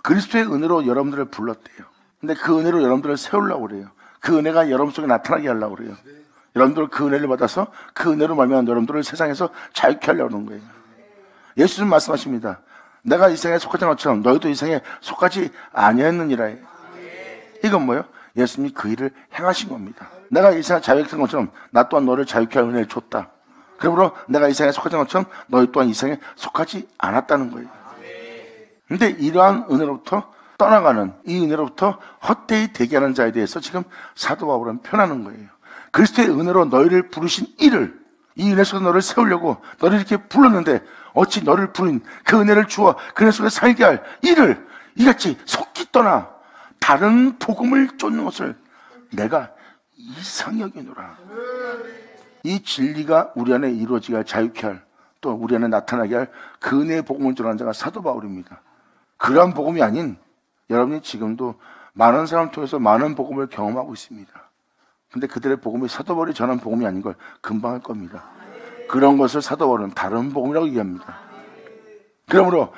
그리스도의 은혜로 여러분들을 불렀대요. 근데 그 은혜로 여러분들을 세우려고 그래요. 그 은혜가 여러분 속에 나타나게 하려고 그래요. 여러분들 그 은혜를 받아서 그 은혜로 말미암아 여러분들을 세상에서 자유케 하려고 하는 거예요. 예수님 말씀하십니다. 내가 이 세상에 속하지 않은 것처럼 너희도 이 세상에 속하지 아니하였느니라. 이건 뭐예요? 예수님이 그 일을 행하신 겁니다. 내가 이 세상에 자유케 한 것처럼 나 또한 너를 자유케 할 은혜를 줬다. 그러므로 내가 이 세상에 속하지 않은 것처럼 너희 또한 이 세상에 속하지 않았다는 거예요. 근데 이러한 은혜로부터 떠나가는, 이 은혜로부터 헛되이 대기하는 자에 대해서 지금 사도 바울은 표현하는 거예요. 그리스도의 은혜로 너희를 부르신 이를, 이 은혜 속에 너를 세우려고 너를 이렇게 불렀는데 어찌 너를 부른 그 은혜를 주어 그 은혜 속에 살게 할 이를 이같이 속히 떠나 다른 복음을 쫓는 것을 내가 이상히 여기노라. 이 진리가 우리 안에 이루어지게 할, 자유케 할, 또 우리 안에 나타나게 할 그 은혜의 복음을 전하는 자가 사도 바울입니다. 그러한 복음이 아닌 여러분이 지금도 많은 사람을 통해서 많은 복음을 경험하고 있습니다. 근데 그들의 복음이 사도 바울이 전한 복음이 아닌 걸 금방 할 겁니다. 그런 것을 사도 바울은 다른 복음이라고 얘기합니다. 그러므로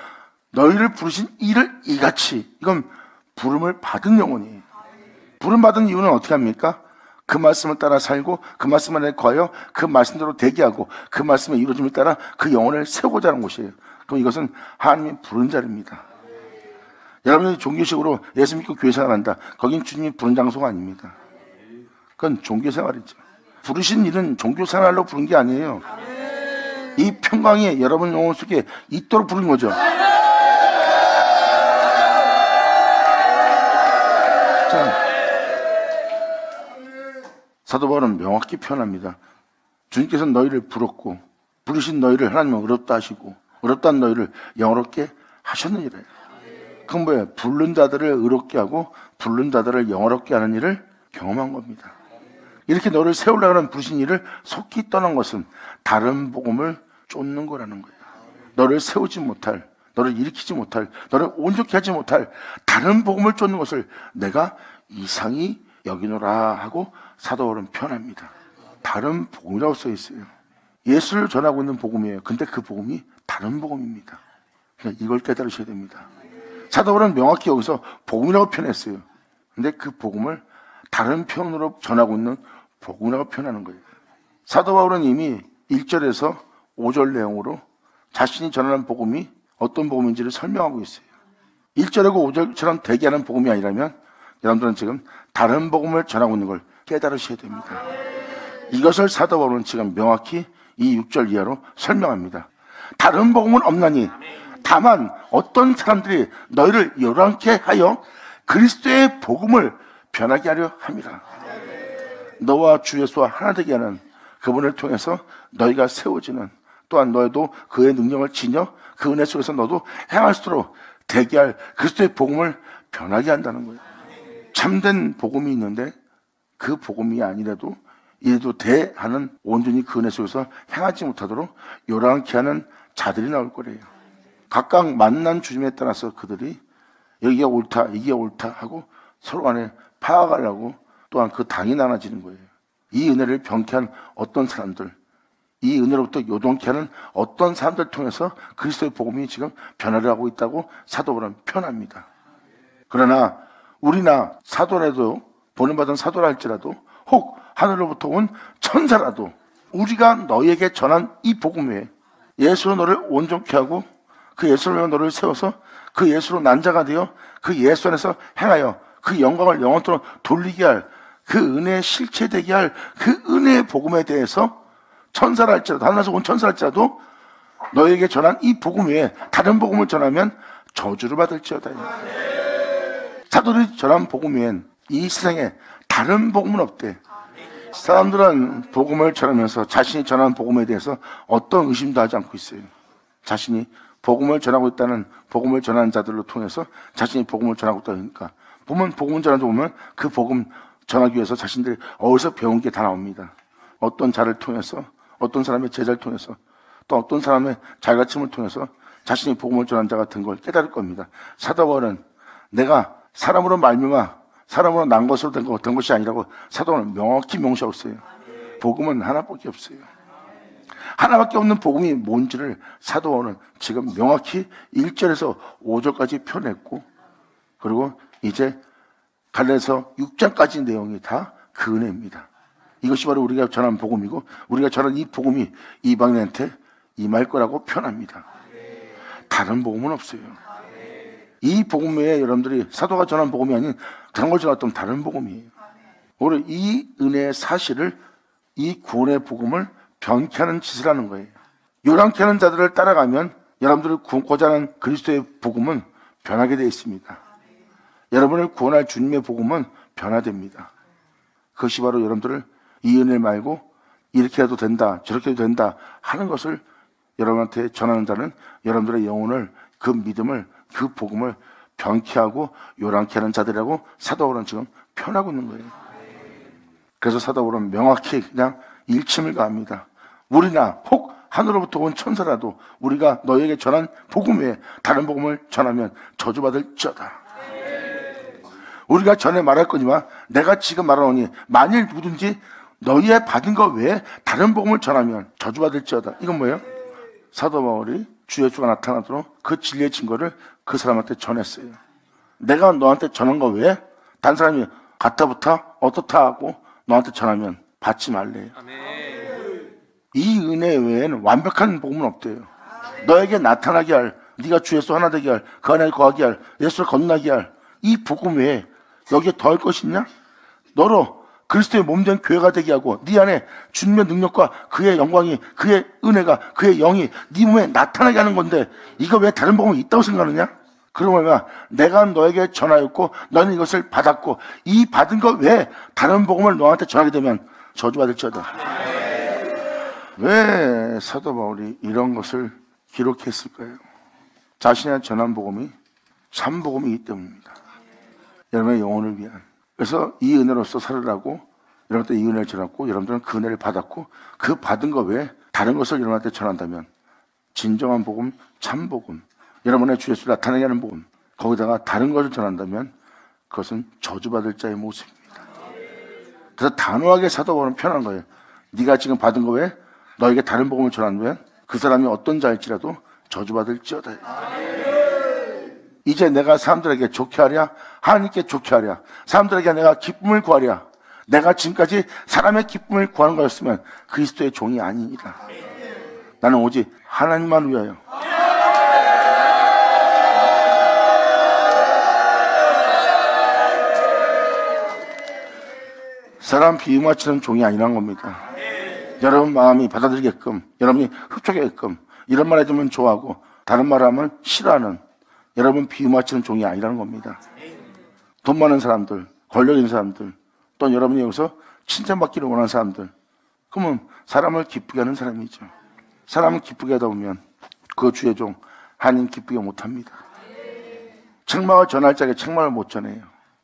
너희를 부르신 이를 이같이, 이건 부름을 받은 영혼이에요. 부름 받은 이유는 어떻게 합니까? 그 말씀을 따라 살고 그 말씀 안에 거하여 그 말씀대로 대기하고 그 말씀의 이루어짐을 따라 그 영혼을 세우고자 하는 것이에요. 그럼 이것은 하나님이 부른 자리입니다. 여러분이 종교식으로 예수 믿고 교회 생활한다. 거긴 주님이 부른 장소가 아닙니다. 그건 종교생활이죠. 부르신 일은 종교생활로 부른 게 아니에요. 이 평강이 여러분 영혼 속에 있도록 부른 거죠. 자, 사도 바울은 명확히 표현합니다. 주님께서는 너희를 부르고 부르신 너희를 하나님은 의롭다 하시고 의롭다는 너희를 영어롭게 하셨느니라. 그건 뭐예요? 부른 자들을 의롭게 하고 부른 자들을 영어롭게 하는 일을 경험한 겁니다. 이렇게 너를 세우려고 하는 부르신 일을 속히 떠난 것은 다른 복음을 쫓는 거라는 거예요. 너를 세우지 못할, 너를 일으키지 못할, 너를 온전케 하지 못할 다른 복음을 쫓는 것을 내가 이상히 여기노라 하고 사도 바울은 표현합니다. 다른 복음이라고 써 있어요. 예수를 전하고 있는 복음이에요. 근데 그 복음이 다른 복음입니다. 그러니까 이걸 깨달으셔야 됩니다. 사도 바울은 명확히 여기서 복음이라고 표현했어요. 근데 그 복음을 다른 표현으로 전하고 있는 복음이라고 표현하는 거예요. 사도 바울은 이미 1절에서 5절 내용으로 자신이 전하는 복음이 어떤 복음인지를 설명하고 있어요. 1절하고 5절처럼 대기하는 복음이 아니라면 여러분들은 지금 다른 복음을 전하고 있는 걸 깨달으셔야 됩니다. 이것을 사도 바울은 지금 명확히 이 6절 이하로 설명합니다. 다른 복음은 없나니 다만 어떤 사람들이 너희를 요란케 하여 그리스도의 복음을 변하게 하려 함이라. 너와 주 예수와 하나 되게 하는 그분을 통해서 너희가 세워지는, 또한 너희도 그의 능력을 지녀 그 은혜 속에서 너도 행할 수 있도록 되게 할 그리스도의 복음을 변하게 한다는 거예요. 참된 복음이 있는데 그 복음이 아니라도 이래도 돼 하는, 온전히 그 은혜 속에서 행하지 못하도록 요란케 하는 자들이 나올 거래요. 각각 만난 주님에 따라서 그들이 여기가 옳다 이게 옳다 하고 서로 간에 파악하려고, 또한 그 당이 나눠지는 거예요. 이 은혜를 병케한 어떤 사람들, 이 은혜로부터 요동케 하는 어떤 사람들 통해서 그리스도의 복음이 지금 변화를 하고 있다고 사도 바울은 표현합니다. 그러나 우리나 사도라도, 보냄받은 사도라 할지라도, 혹 하늘로부터 온 천사라도 우리가 너희에게 전한 이 복음 외에 예수로 너를 온전케 하고 그 예수로 너를 세워서 그 예수로 난 자가 되어 그 예수 안에서 행하여 그 영광을 영원토록 돌리게 할 그 은혜의 실체되게 할 그 은혜의 복음에 대해서 천사라 할지라도, 하늘에서 온 천사라 할지라도 너에게 전한 이 복음 외에 다른 복음을 전하면 저주를 받을지어다. 사도들이 전한 복음 외엔 이 세상에 다른 복음은 없대. 사람들은 복음을 전하면서 자신이 전한 복음에 대해서 어떤 의심도 하지 않고 있어요. 자신이 복음을 전하고 있다는, 복음을 전하는 자들로 통해서 자신이 복음을 전하고 있다 보니까, 보면 복음을 전하다 보면 그 복음 전하기 위해서 자신들이 어디서 배운 게 다 나옵니다. 어떤 자를 통해서, 어떤 사람의 제자를 통해서, 또 어떤 사람의 자가침을 통해서 자신이 복음을 전한 자 같은 걸 깨달을 겁니다. 사도 바울은 내가 사람으로 말미암아 사람으로 난 것으로 된 것이 아니라고 사도 바울은 명확히 명시하고 있어요. 복음은 하나밖에 없어요. 하나밖에 없는 복음이 뭔지를 사도 바울은 지금 명확히 1절에서 5절까지 표현했고, 그리고 이제 갈라디아서 6장까지 내용이 다 그 은혜입니다. 이것이 바로 우리가 전한 복음이고, 우리가 전한 이 복음이 이방인한테 임할 거라고 표현합니다. 다른 복음은 없어요. 이 복음 외에 여러분들이 사도가 전한 복음이 아닌 다른 걸 전했던 다른 복음이에요. 오늘 이 은혜의 사실을, 이 구원의 복음을 변케하는 짓을 하는 거예요. 요란케 하는 자들을 따라가면 여러분들을 구원코자 하는 그리스도의 복음은 변하게 되어 있습니다. 여러분을 구원할 주님의 복음은 변화됩니다. 그것이 바로 여러분들을 이 은혜 말고 이렇게 해도 된다, 저렇게 해도 된다 하는 것을 여러분한테 전하는 자는 여러분들의 영혼을, 그 믿음을, 그 복음을 변케하고 요란케 하는 자들이라고 사도 바울은 지금 표현하고 있는 거예요. 그래서 사도 바울은 명확히 그냥 일침을 가합니다. 우리나 혹 하늘로부터 온 천사라도 우리가 너희에게 전한 복음 외에 다른 복음을 전하면 저주받을지어다. 우리가 전에 말할 거지만 내가 지금 말하노니 만일 누구든지 너희의 받은 것 외에 다른 복음을 전하면 저주받을지어다. 이건 뭐예요? 사도 바울이 주 예수가 나타나도록 그 진리의 증거를 그 사람한테 전했어요. 내가 너한테 전한 것 외에 다른 사람이 같다부터 어떻다 하고 너한테 전하면 받지 말래요. 이 은혜 외에는 완벽한 복음은 없대요. 너에게 나타나게 할, 네가 주 예수 하나 되게 할, 그 안에 거하게 할, 예수를 건너게 할 이 복음 외에 여기에 더할 것이 있냐? 너로 그리스도의 몸된 교회가 되게 하고 네 안에 주님의 능력과 그의 영광이, 그의 은혜가, 그의 영이 네 몸에 나타나게 하는 건데 이거 왜 다른 복음이 있다고 생각하느냐? 그러면 내가 너에게 전하였고 너는 이것을 받았고 이 받은 것 외에 다른 복음을 너한테 전하게 되면 저주받을지어다. 왜 사도 바울이 이런 것을 기록했을까요? 자신의 전한 복음이 참 복음이기 때문입니다. 여러분의 영혼을 위한. 그래서 이 은혜로서 살으라고 여러분들 이 은혜를 전했고 여러분들은 그 은혜를 받았고 그 받은 것 외에 다른 것을 여러분한테 전한다면 진정한 복음, 참 복음, 여러분의 주 예수를 나타내게 하는 복음, 거기다가 다른 것을 전한다면 그것은 저주받을 자의 모습입니다. 그래서 단호하게 사도 바울은 표현한 거예요. 네가 지금 받은 것 외에 너에게 다른 복음을 전한다면 그 사람이 어떤 자일지라도 저주받을지어다. 이제 내가 사람들에게 좋게 하랴, 하나님께 좋게 하랴, 사람들에게 내가 기쁨을 구하랴, 내가 지금까지 사람의 기쁨을 구하는 거였으면 그리스도의 종이 아니니라. 나는 오직 하나님만 위하여 사람 비유맞추는 종이 아니란 겁니다. 여러분 마음이 받아들이게끔, 여러분이 흡족하게끔, 이런 말 해주면 좋아하고 다른 말 하면 싫어하는, 여러분 비유 맞추는 종이 아니라는 겁니다. 돈 많은 사람들, 권력 있는 사람들, 또 여러분이 여기서 칭찬받기를 원하는 사람들, 그러면 사람을 기쁘게 하는 사람이죠. 사람을 기쁘게 하다 보면 그 주의 종 하나님 기쁘게 못합니다. 책망을 전할 적에 책망을 못 전해요.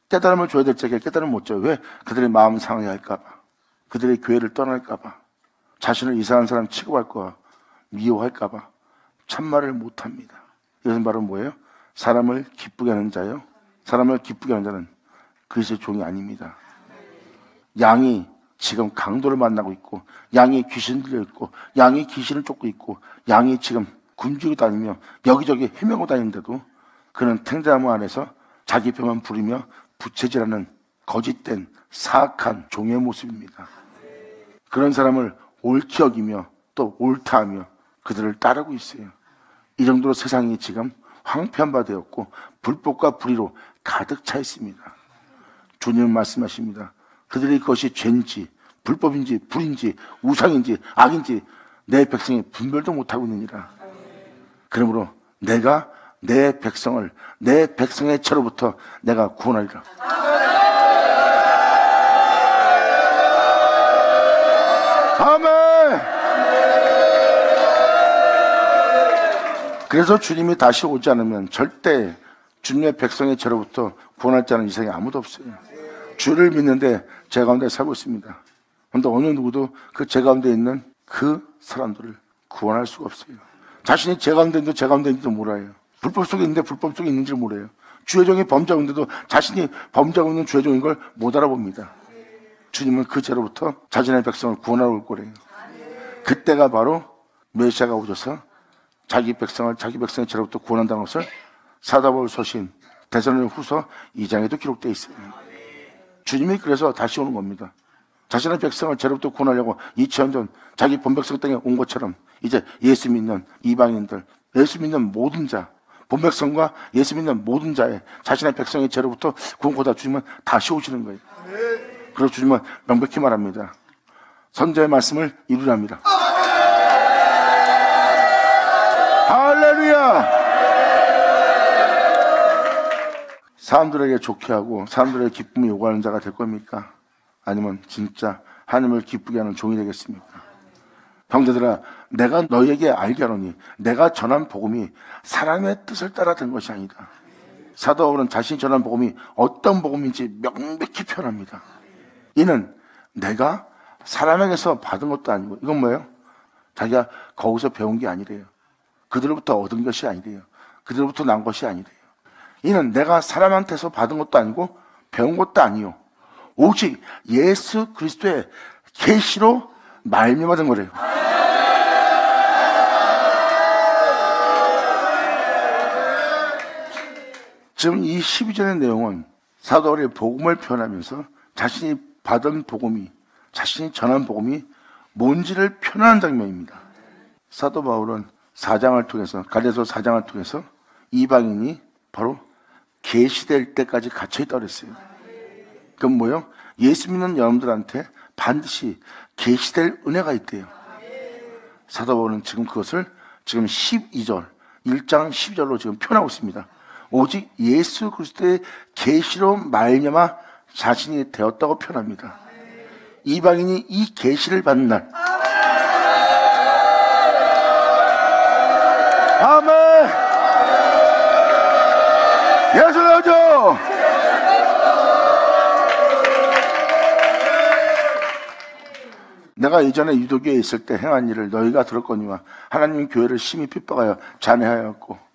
깨달음을 줘야 될 적에 깨달음을 못 줘요. 왜? 그들의 마음 상하게 할까 봐, 그들의 교회를 떠날까 봐, 자신을 이상한 사람 취급할까 봐, 미워할까 봐 참말을 못합니다. 이것은 바로 뭐예요? 사람을 기쁘게 하는 자요, 사람을 기쁘게 하는 자는 그리스도의 종이 아닙니다. 양이 지금 강도를 만나고 있고, 양이 귀신 들려 있고, 양이 귀신을 쫓고 있고, 양이 지금 굶주리고 다니며 여기저기 헤매고 다니는데도 그는 탱자나무 안에서 자기 뼈만 부리며 부채질하는 거짓된 사악한 종의 모습입니다. 그런 사람을 옳게 여기며 또 옳다 하며 그들을 따르고 있어요. 이 정도로 세상이 지금 황폐한 바 되었고 불법과 불의로 가득 차 있습니다. 주님은 말씀하십니다. 그들이 그것이 죄인지 불법인지 불인지 우상인지 악인지 내 백성이 분별도 못하고 있느니라. 그러므로 내가 내 백성을 내 백성의 채로부터 내가 구원하리라. 아멘. 그래서 주님이 다시 오지 않으면 절대 주님의 백성의 죄로부터 구원할 자는 이 세상에 아무도 없어요. 주를 믿는데 제 가운데 살고 있습니다. 그런데 어느 누구도 그 제 가운데 있는 그 사람들을 구원할 수가 없어요. 자신이 제 가운데 있는데 제 가운데 있는지도 몰라요. 불법 속에 있는데 불법 속에 있는지를 몰라요. 주의 종이 범죄하고 있는데도 자신이 범죄하고 있는 주의 종인 걸 못 알아봅니다. 주님은 그 죄로부터 자신의 백성을 구원하러 올 거래요. 그때가 바로 메시아가 오셔서 자기 백성을 자기 백성의 죄로부터 구원한다는 것을 사도 바울 서신 데살로니가후서 2장에도 기록되어 있어요. 주님이 그래서 다시 오는 겁니다. 자신의 백성을 죄로부터 구원하려고 2000년 전 자기 본백성 땅에 온 것처럼 이제 예수 믿는 이방인들, 예수 믿는 모든 자, 본백성과 예수 믿는 모든 자의 자신의 백성의 죄로부터 구원받아 주님은 다시 오시는 거예요. 그래서 주님은 명백히 말합니다. 선자의 말씀을 이루랍니다. 할렐루야! 사람들에게 좋게 하고 사람들에게 기쁨을 요구하는 자가 될 겁니까? 아니면 진짜 하나님을 기쁘게 하는 종이 되겠습니까? 형제들아, 내가 너희에게 알게 하노니 내가 전한 복음이 사람의 뜻을 따라 된 것이 아니다. 사도 바울은 자신이 전한 복음이 어떤 복음인지 명백히 표현합니다. 이는 내가 사람에게서 받은 것도 아니고, 이건 뭐예요? 자기가 거기서 배운 게 아니래요. 그들로부터 얻은 것이 아니래요. 그들로부터 난 것이 아니래요. 이는 내가 사람한테서 받은 것도 아니고 배운 것도 아니요, 오직 예수 그리스도의 계시로 말미암은 거래요. 지금 이 12절의 내용은 사도 바울의 복음을 표현하면서 자신이 받은 복음이, 자신이 전한 복음이 뭔지를 표현하는 장면입니다. 사도 바울은 4장을 통해서, 갈라디아서 4장을 통해서 이방인이 바로 계시될 때까지 갇혀있다고 그랬어요. 그건 뭐예요? 예수 믿는 여러분들한테 반드시 계시될 은혜가 있대요. 사도 바울은 지금 그것을 지금 12절, 1장 12절로 지금 표현하고 있습니다. 오직 예수 그리스도의 계시로 말미암아 자신이 되었다고 표현합니다. 이방인이 이 계시를 받는 날, 아멘. 예수 나오죠. 내가 이전에 유도교에 있을 때 행한 일을 너희가 들었거니와 하나님 교회를 심히 핍박하여 잔해하였고,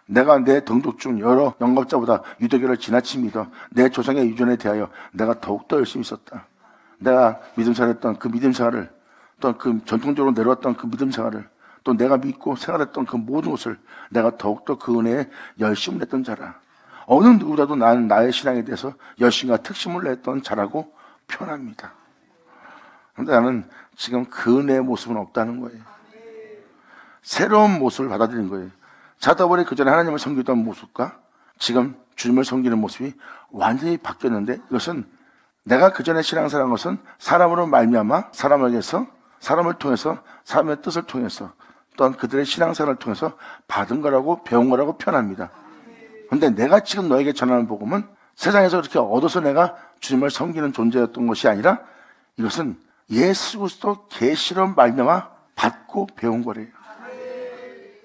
내가 내 동족 중 여러 영겁자보다 유대교를 지나치 믿어 내 조상의 유전에 대하여 내가 더욱더 열심히 썼다. 내가 믿음 생활했던 그 믿음 생활을, 또 그 전통적으로 내려왔던 그 믿음 생활을, 또 내가 믿고 생활했던 그 모든 것을 내가 더욱더 그 은혜에 열심을 냈던 자라. 어느 누구라도 나는 나의 신앙에 대해서 열심과 특심을 냈던 자라고 표현합니다. 그런데 나는 지금 그 은혜의 모습은 없다는 거예요. 새로운 모습을 받아들인 거예요. 사도 바울이 그전에 하나님을 섬기던 모습과 지금 주님을 섬기는 모습이 완전히 바뀌었는데, 이것은 내가 그전에 신앙생활한 것은 사람으로 말미암아 사람에게서 사람을 통해서, 사람의 뜻을 통해서, 또한 그들의 신앙생활을 통해서 받은 거라고, 배운 거라고 표현합니다. 근데 내가 지금 너에게 전하는 복음은 세상에서 그렇게 얻어서 내가 주님을 섬기는 존재였던 것이 아니라 이것은 예수 그리스도 계시로 말미암아 받고 배운 거래요.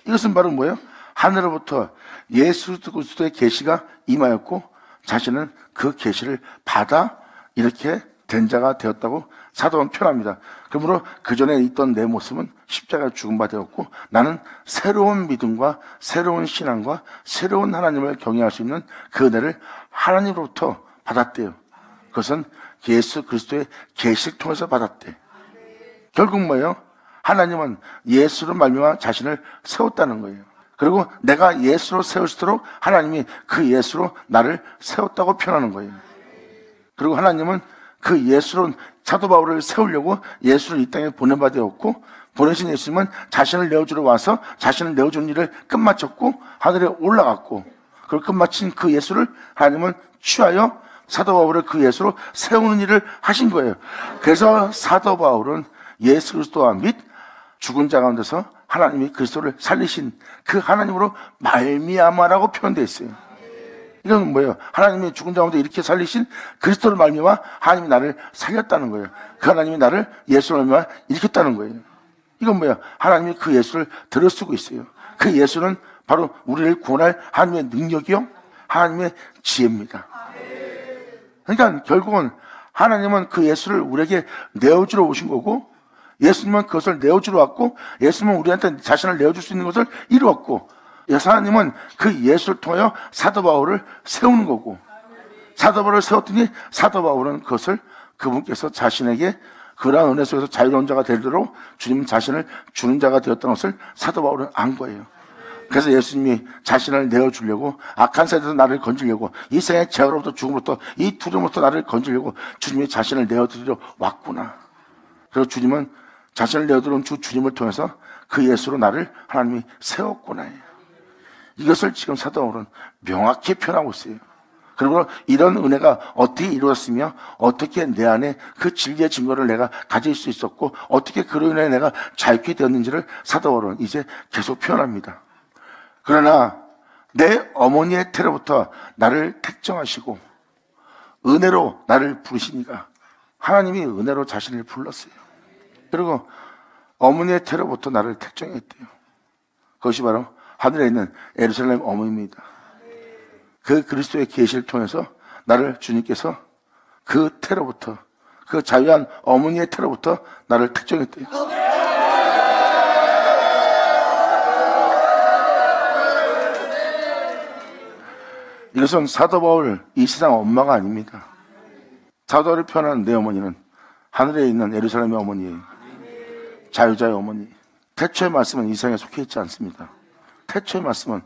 이것은 바로 뭐예요? 하늘로부터 예수 그리스도의 계시가 임하였고 자신은 그 계시를 받아 이렇게 된 자가 되었다고 사도는 표현합니다. 그러므로 그 전에 있던 내 모습은 십자가에 죽은 바 되었고 나는 새로운 믿음과 새로운 신앙과 새로운 하나님을 경외할 수 있는 그 은혜를 하나님으로부터 받았대요. 그것은 예수 그리스도의 계시를 통해서 받았대. 결국 뭐예요? 하나님은 예수로 말미암아 자신을 세웠다는 거예요. 그리고 내가 예수로 세울수록 하나님이 그 예수로 나를 세웠다고 표현하는 거예요. 그리고 하나님은 그 예수로 사도 바울을 세우려고 예수를 이 땅에 보낸 바 되었고 보내신 예수님은 자신을 내어주러 와서 자신을 내어주는 일을 끝마쳤고 하늘에 올라갔고 그걸 끝마친 그 예수를 하나님은 취하여 사도 바울을 그 예수로 세우는 일을 하신 거예요. 그래서 사도 바울은 예수 그리스도와 및 죽은 자 가운데서 하나님이 그리스도를 살리신 그 하나님으로 말미암아라고 표현되어 있어요. 이건 뭐예요? 하나님이 죽은 자 가운데 이렇게 살리신 그리스도를 말미암아 하나님이 나를 살렸다는 거예요. 그 하나님이 나를 예수로 말미암아 일으켰다는 거예요. 이건 뭐예요? 하나님이 그 예수를 들어쓰고 있어요. 그 예수는 바로 우리를 구원할 하나님의 능력이요 하나님의 지혜입니다. 그러니까 결국은 하나님은 그 예수를 우리에게 내어주러 오신 거고 예수님은 그것을 내어주러 왔고 예수님은 우리한테 자신을 내어줄 수 있는 것을 이루었고 하나님은 그 예수를 통하여 사도 바울을 세우는 거고 사도 바울을 세웠더니 사도 바울은 그것을 그분께서 자신에게 그러한 은혜 속에서 자유로운 자가 되도록 주님 자신을 주는 자가 되었다는 것을 사도 바울은 안 거예요. 그래서 예수님이 자신을 내어주려고 악한 세대에서 나를 건지려고 이 세상의 죄로부터 죽음으로부터 이 두려움으로부터 나를 건지려고 주님이 자신을 내어드리려 왔구나. 그리고 주님은 자신을 내어드린 주님을 통해서 그 예수로 나를 하나님이 세웠구나. 이것을 지금 사도 바울은 명확히 표현하고 있어요. 그리고 이런 은혜가 어떻게 이루어졌으며 어떻게 내 안에 그 진리의 증거를 내가 가질 수 있었고 어떻게 그로 인해 내가 자유케 되었는지를 사도 바울은 이제 계속 표현합니다. 그러나 내 어머니의 태로부터 나를 택정하시고 은혜로 나를 부르시니까 하나님이 은혜로 자신을 불렀어요. 그리고 어머니의 태로부터 나를 택정했대요. 그것이 바로 하늘에 있는 예루살렘 어머니입니다. 그 그리스도의 계시를 통해서 나를 주님께서 그 태로부터 그 자유한 어머니의 태로부터 나를 택정했대요. 이것은 사도 바울 이 세상 엄마가 아닙니다. 사도 바울이 표현하는 내 어머니는 하늘에 있는 예루살렘의 어머니예요. 자유자의 어머니. 태초의 말씀은 이 세상에 속해 있지 않습니다. 태초의 말씀은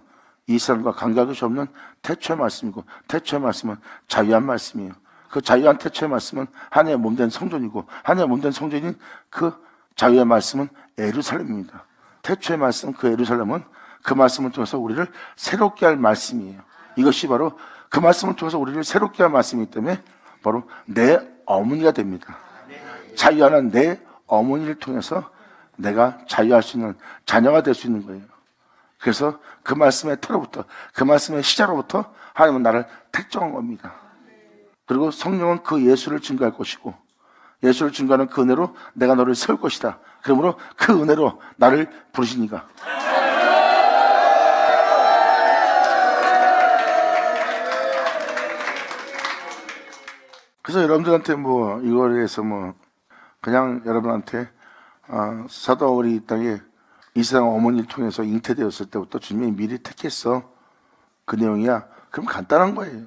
이 세상과 관계할 것이 없는 태초의 말씀이고 태초의 말씀은 자유한 말씀이에요. 그 자유한 태초의 말씀은 하나님의 몸된 성전이고 하나님의 몸된 성전인 그 자유의 말씀은 예루살렘입니다. 태초의 말씀 그 예루살렘은 그 말씀을 통해서 우리를 새롭게 할 말씀이에요. 이것이 바로 그 말씀을 통해서 우리를 새롭게 할 말씀이기 때문에 바로 내 어머니가 됩니다. 자유하는 내 어머니를 통해서 내가 자유할 수 있는 자녀가 될 수 있는 거예요. 그래서 그 말씀의 태로부터 그 말씀의 시작으로부터 하나님은 나를 택정한 겁니다. 그리고 성령은 그 예수를 증거할 것이고 예수를 증거하는 그 은혜로 내가 너를 세울 것이다. 그러므로 그 은혜로 나를 부르시니까 그래서 여러분들한테 뭐 이거에 대해서 뭐 그냥 여러분한테 사도 바울이 이 땅에 이 세상 어머니를 통해서 잉태되었을 때부터 주님이 미리 택했어. 그 내용이야. 그럼 간단한 거예요.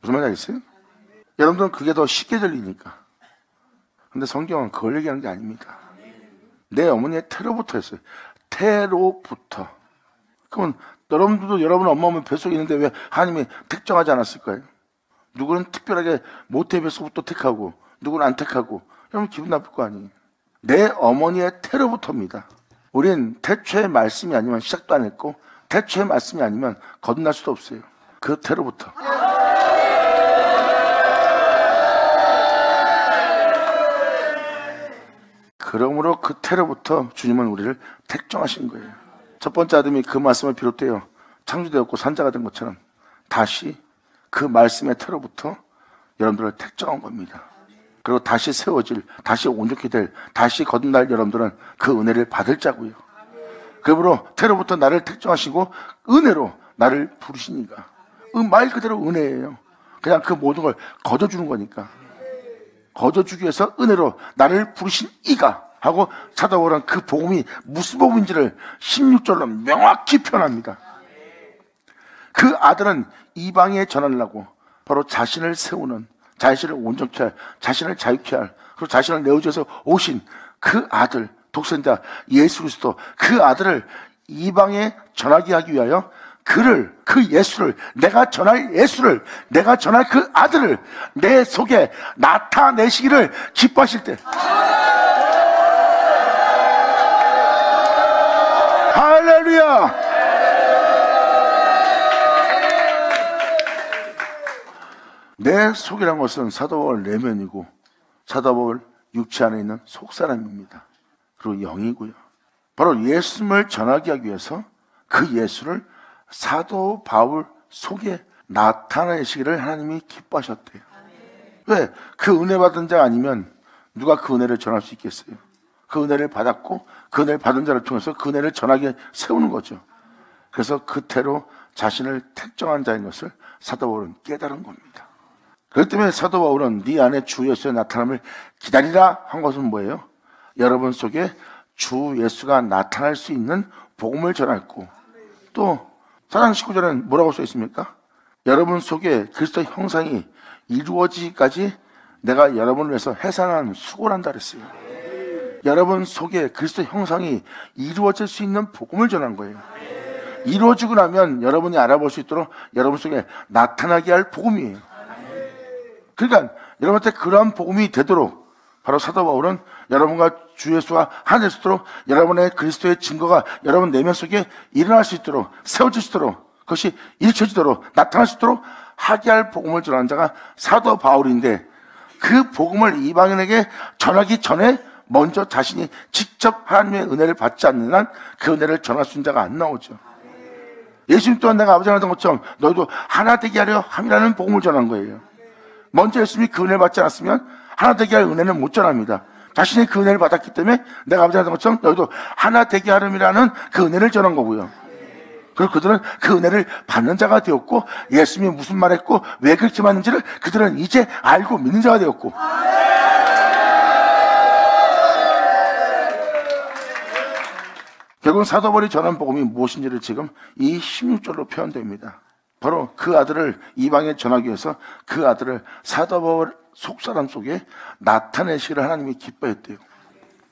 무슨 말인지 알겠어요? 여러분들은 그게 더 쉽게 들리니까. 근데 성경은 그걸 얘기하는 게 아닙니다. 내 어머니의 태로부터 했어요. 태로부터. 그러면 여러분들도 여러분 엄마 어머니 뱃속에 있는데 왜 하나님이 택정하지 않았을까요? 누구는 특별하게 모태 뱃속부터 택하고 누구는 안 택하고 여러분 기분 나쁠 거 아니에요. 내 어머니의 태로부터입니다. 우린 태초의 말씀이 아니면 시작도 안 했고 태초의 말씀이 아니면 거듭날 수도 없어요. 그 태로부터. 그러므로 그 태로부터 주님은 우리를 택정하신 거예요. 첫 번째 아담이 그 말씀을 비롯되어 창조되었고 산자가 된 것처럼 다시 그 말씀의 태로부터 여러분들을 택정한 겁니다. 그리고 다시 세워질, 다시 온전히 될, 다시 거듭날 여러분들은 그 은혜를 받을 자고요. 그러므로 태로부터 나를 택정하시고 은혜로 나를 부르시니까 말 그대로 은혜예요. 그냥 그 모든 걸 거둬주는 거니까. 거둬주기 위해서 은혜로 나를 부르신 이가 하고 사도 바울은 그 복음이 무슨 복음인지를 16절로 명확히 표현합니다. 그 아들은 이방에 전하려고 바로 자신을 세우는, 자신을 온전케 할, 자신을 자유케 할, 그리고 자신을 내어주셔서 오신 그 아들, 독생자 예수 그리스도, 그 아들을 이방에 전하게 하기 위하여 그를, 그 예수를, 내가 전할 예수를, 내가 전할 그 아들을 내 속에 나타내시기를 기뻐하실 때, 할렐루야! 내 속이란 것은 사도 바울 내면이고 사도 바울 육체 안에 있는 속사람입니다. 그리고 영이고요. 바로 예수님을 전하게 하기 위해서 그 예수를 사도 바울 속에 나타내시기를 하나님이 기뻐하셨대요. 왜? 그 은혜 받은 자 아니면 누가 그 은혜를 전할 수 있겠어요? 그 은혜를 받았고 그 은혜를 받은 자를 통해서 그 은혜를 전하게 세우는 거죠. 그래서 그 태로 자신을 택정한 자인 것을 사도 바울은 깨달은 겁니다. 그렇기 때문에 사도 바울은 네 안에 주 예수의 나타남을 기다리라 한 것은 뭐예요? 여러분 속에 주 예수가 나타날 수 있는 복음을 전했고, 또 사장 19절에는 뭐라고 써 있습니까? 여러분 속에 그리스도 형상이 이루어지기까지 내가 여러분을 위해서 해산한 수고를 한다 그랬어요. 여러분 속에 그리스도 형상이 이루어질 수 있는 복음을 전한 거예요. 이루어지고 나면 여러분이 알아볼 수 있도록 여러분 속에 나타나게 할 복음이에요. 그러니까 여러분한테 그러한 복음이 되도록 바로 사도 바울은 여러분과 주 예수가 하나 될 수 있도록 여러분의 그리스도의 증거가 여러분 내면 속에 일어날 수 있도록, 세워질 수 있도록, 그것이 일으켜지도록, 나타날 수 있도록 하게 할 복음을 전하는 자가 사도 바울인데, 그 복음을 이방인에게 전하기 전에 먼저 자신이 직접 하나님의 은혜를 받지 않는 한 그 은혜를 전할 수 있는 자가 안 나오죠. 예수님 또한 내가 아버지가 하던 것처럼 너희도 하나 되게 하려 함이라는 복음을 전한 거예요. 먼저 예수님이 그 은혜를 받지 않았으면 하나 되게 할 은혜는 못 전합니다. 자신이 그 은혜를 받았기 때문에 내가 아버지가 하던 것처럼 너희도 하나 되게 하렴이라는 그 은혜를 전한 거고요. 그리고 그들은 그 은혜를 받는 자가 되었고, 예수님이 무슨 말했고 왜 그렇게 말했는지를 그들은 이제 알고 믿는 자가 되었고, 결국은 사도 바울이 전한 복음이 무엇인지를 지금 이 16절로 표현됩니다. 바로 그 아들을 이방에 전하기 위해서 그 아들을 사도 바울 속사람 속에 나타내시기를 하나님이 기뻐했대요.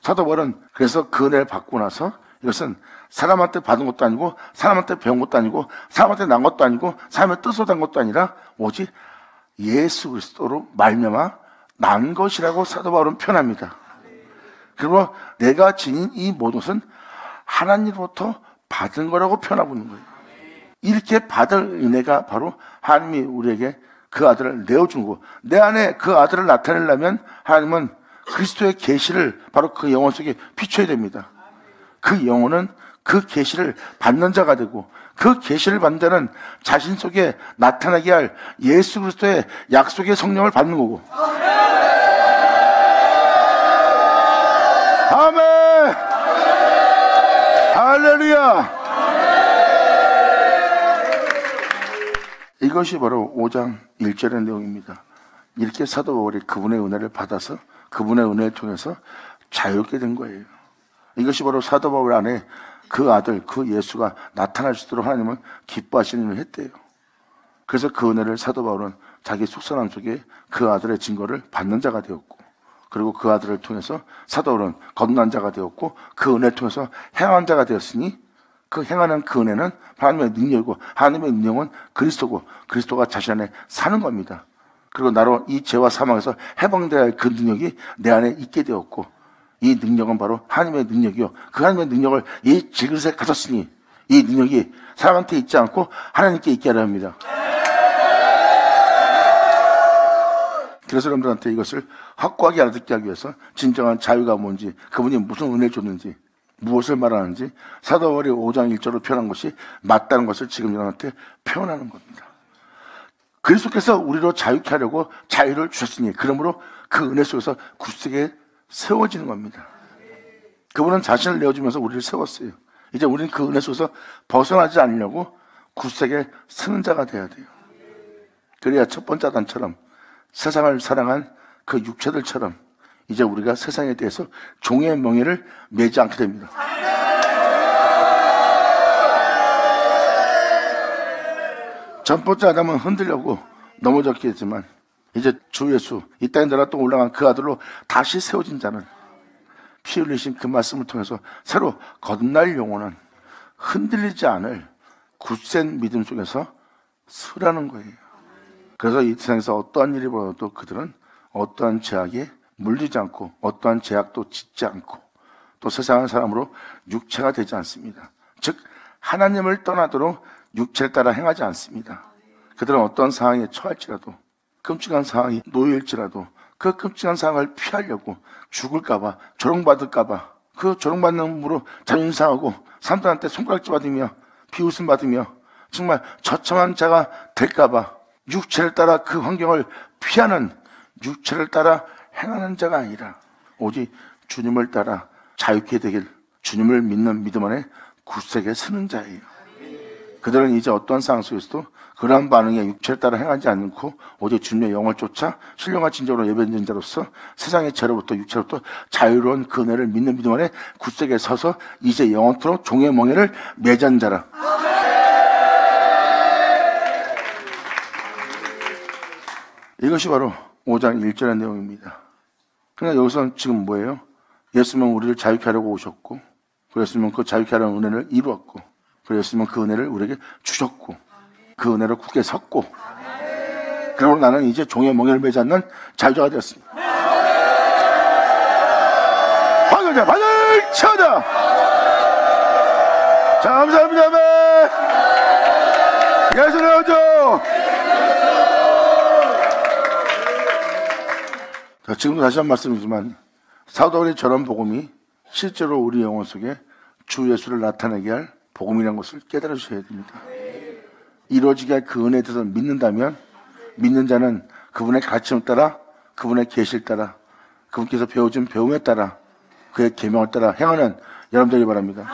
사도 바울은 그래서 그 은혜를 받고 나서 이것은 사람한테 받은 것도 아니고 사람한테 배운 것도 아니고 사람한테 난 것도 아니고 사람의 뜻으로 난 것도 아니라 오직 예수 그리스도로 말미암아 난 것이라고 사도 바울은 표현합니다. 그리고 내가 지닌 이 모든 것은 하나님으로부터 받은 거라고 표현하고 있는 거예요. 이렇게 받은 은혜가 바로 하나님이 우리에게 그 아들을 내어준 거고, 내 안에 그 아들을 나타내려면 하나님은 그리스도의 계시를 바로 그 영혼 속에 비춰야 됩니다. 그 영혼은 그 계시를 받는 자가 되고, 그 계시를 받는 자는 자신 속에 나타나게 할 예수 그리스도의 약속의 성령을 받는 거고. 아멘! 할렐루야! 이것이 바로 5장 1절의 내용입니다. 이렇게 사도 바울이 그분의 은혜를 받아서 그분의 은혜를 통해서 자유롭게 된 거예요. 이것이 바로 사도 바울 안에 그 아들, 그 예수가 나타날 수 있도록 하나님은 기뻐하시는 일을 했대요. 그래서 그 은혜를 사도 바울은 자기 속사람 속에 그 아들의 증거를 받는 자가 되었고, 그리고 그 아들을 통해서 사도 바울은 거듭난 자가 되었고, 그 은혜를 통해서 행한 자가 되었으니 그 행하는 그 은혜는 하나님의 능력이고, 하나님의 능력은 그리스도고, 그리스도가 자신 안에 사는 겁니다. 그리고 나로 이 죄와 사망에서 해방되어야 할 그 능력이 내 안에 있게 되었고, 이 능력은 바로 하나님의 능력이요, 그 하나님의 능력을 이 질그릇에 가졌으니 이 능력이 사람한테 있지 않고 하나님께 있게 하려 합니다. 그래서 여러분들한테 이것을 확고하게 알아듣게 하기 위해서 진정한 자유가 뭔지, 그분이 무슨 은혜를 줬는지, 무엇을 말하는지 사도 바울이 5장 1절로 표현한 것이 맞다는 것을 지금 여러분한테 표현하는 겁니다. 그리스도께서 우리로 자유케 하려고 자유를 주셨으니 그러므로 그 은혜 속에서 굳세게 세워지는 겁니다. 그분은 자신을 내어주면서 우리를 세웠어요. 이제 우리는 그 은혜 속에서 벗어나지 않으려고 굳세게 서는 자가 돼야 돼요. 그래야 첫 번째 아담처럼 세상을 사랑한 그 육체들처럼 이제 우리가 세상에 대해서 종의 명예를 매지 않게 됩니다. 첫 번째 아담은 흔들려고 넘어졌긴 했지만 이제 주 예수, 이 땅에 내가 또 올라간 그 아들로 다시 세워진 자는 피 흘리신 그 말씀을 통해서 새로 거듭날 영혼은 흔들리지 않을 굳센 믿음 속에서 서라는 거예요. 그래서 이 세상에서 어떠한 일이 벌어도 그들은 어떠한 제약에 물리지 않고 어떠한 제약도 짓지 않고 또 세상의 사람으로 육체가 되지 않습니다. 즉 하나님을 떠나도록 육체를 따라 행하지 않습니다. 그들은 어떤 상황에 처할지라도 끔찍한 상황이 놓일지라도 그 끔찍한 상황을 피하려고 죽을까봐 조롱받을까봐 그 조롱받는 자존심 상하고 사람들한테 손가락질 받으며 비웃음 받으며 정말 처참한 자가 될까봐 육체를 따라 그 환경을 피하는 육체를 따라 행하는 자가 아니라 오직 주님을 따라 자유케 되길 주님을 믿는 믿음 안에 굳세게 서는 자예요. 그들은 이제 어떠한 상황 속에서도 그러한 반응에 육체를 따라 행하지 않고 오직 주님의 영을 쫓아 신령한 진정으로 예배드리는 자로서 세상의 죄로부터 육체로부터 자유로운 그 은혜를 믿는 믿음 안에 굳세게 서서 이제 영원토록 종의 멍에를 매잔 자라. 이것이 바로 5장 1절의 내용입니다. 그러니까 여기서 지금 뭐예요? 예수님은 우리를 자유케 하려고 오셨고 예수님은 그 자유케 하려는 은혜를 이루었고 예수님은 그 은혜를 우리에게 주셨고 그 은혜로 굳게 섰고 그러므로 나는 이제 종의 멍에를 매지 않는 자유자가 되었습니다. 박을자 박을 쳐자. 자, 감사합니다. 예수를 얻어. 자, 지금도 다시 한 말씀이지만 사도 바울의 저런 복음이 실제로 우리 영혼 속에 주 예수를 나타내게 할 복음이라는 것을 깨달아 주셔야 됩니다. 이루어지게 할 그 은혜에 대해서 믿는다면 믿는 자는 그분의 가르침을 따라 그분의 계시를 따라 그분께서 배워준 배움에 따라 그의 계명을 따라 행하는 여러분들이 바랍니다.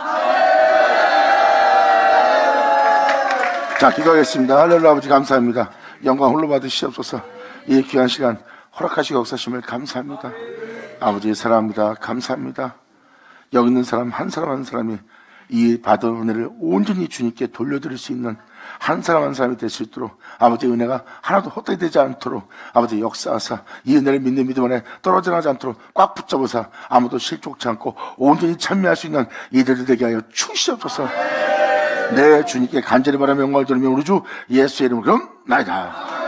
자, 기도하겠습니다. 할렐루야. 아버지 감사합니다. 영광 홀로 받으시옵소서. 이 귀한 시간 허락하시고 역사심을 감사합니다. 아버지 사랑합니다. 감사합니다. 여기 있는 사람 한 사람 한 사람이 이 받은 은혜를 온전히 주님께 돌려드릴 수 있는 한 사람 한 사람이 될 수 있도록 아버지 은혜가 하나도 헛되이 되지 않도록 아버지 역사하사 이 은혜를 믿는 믿음 안에 떨어져 나지 않도록 꽉 붙잡으사 아무도 실족치 않고 온전히 참여할 수 있는 이들이 되게 하여 주시옵소서. 내 주님께 간절히 바라며 영광을 드리며 우리 주 예수의 이름으로 그럼 나이다.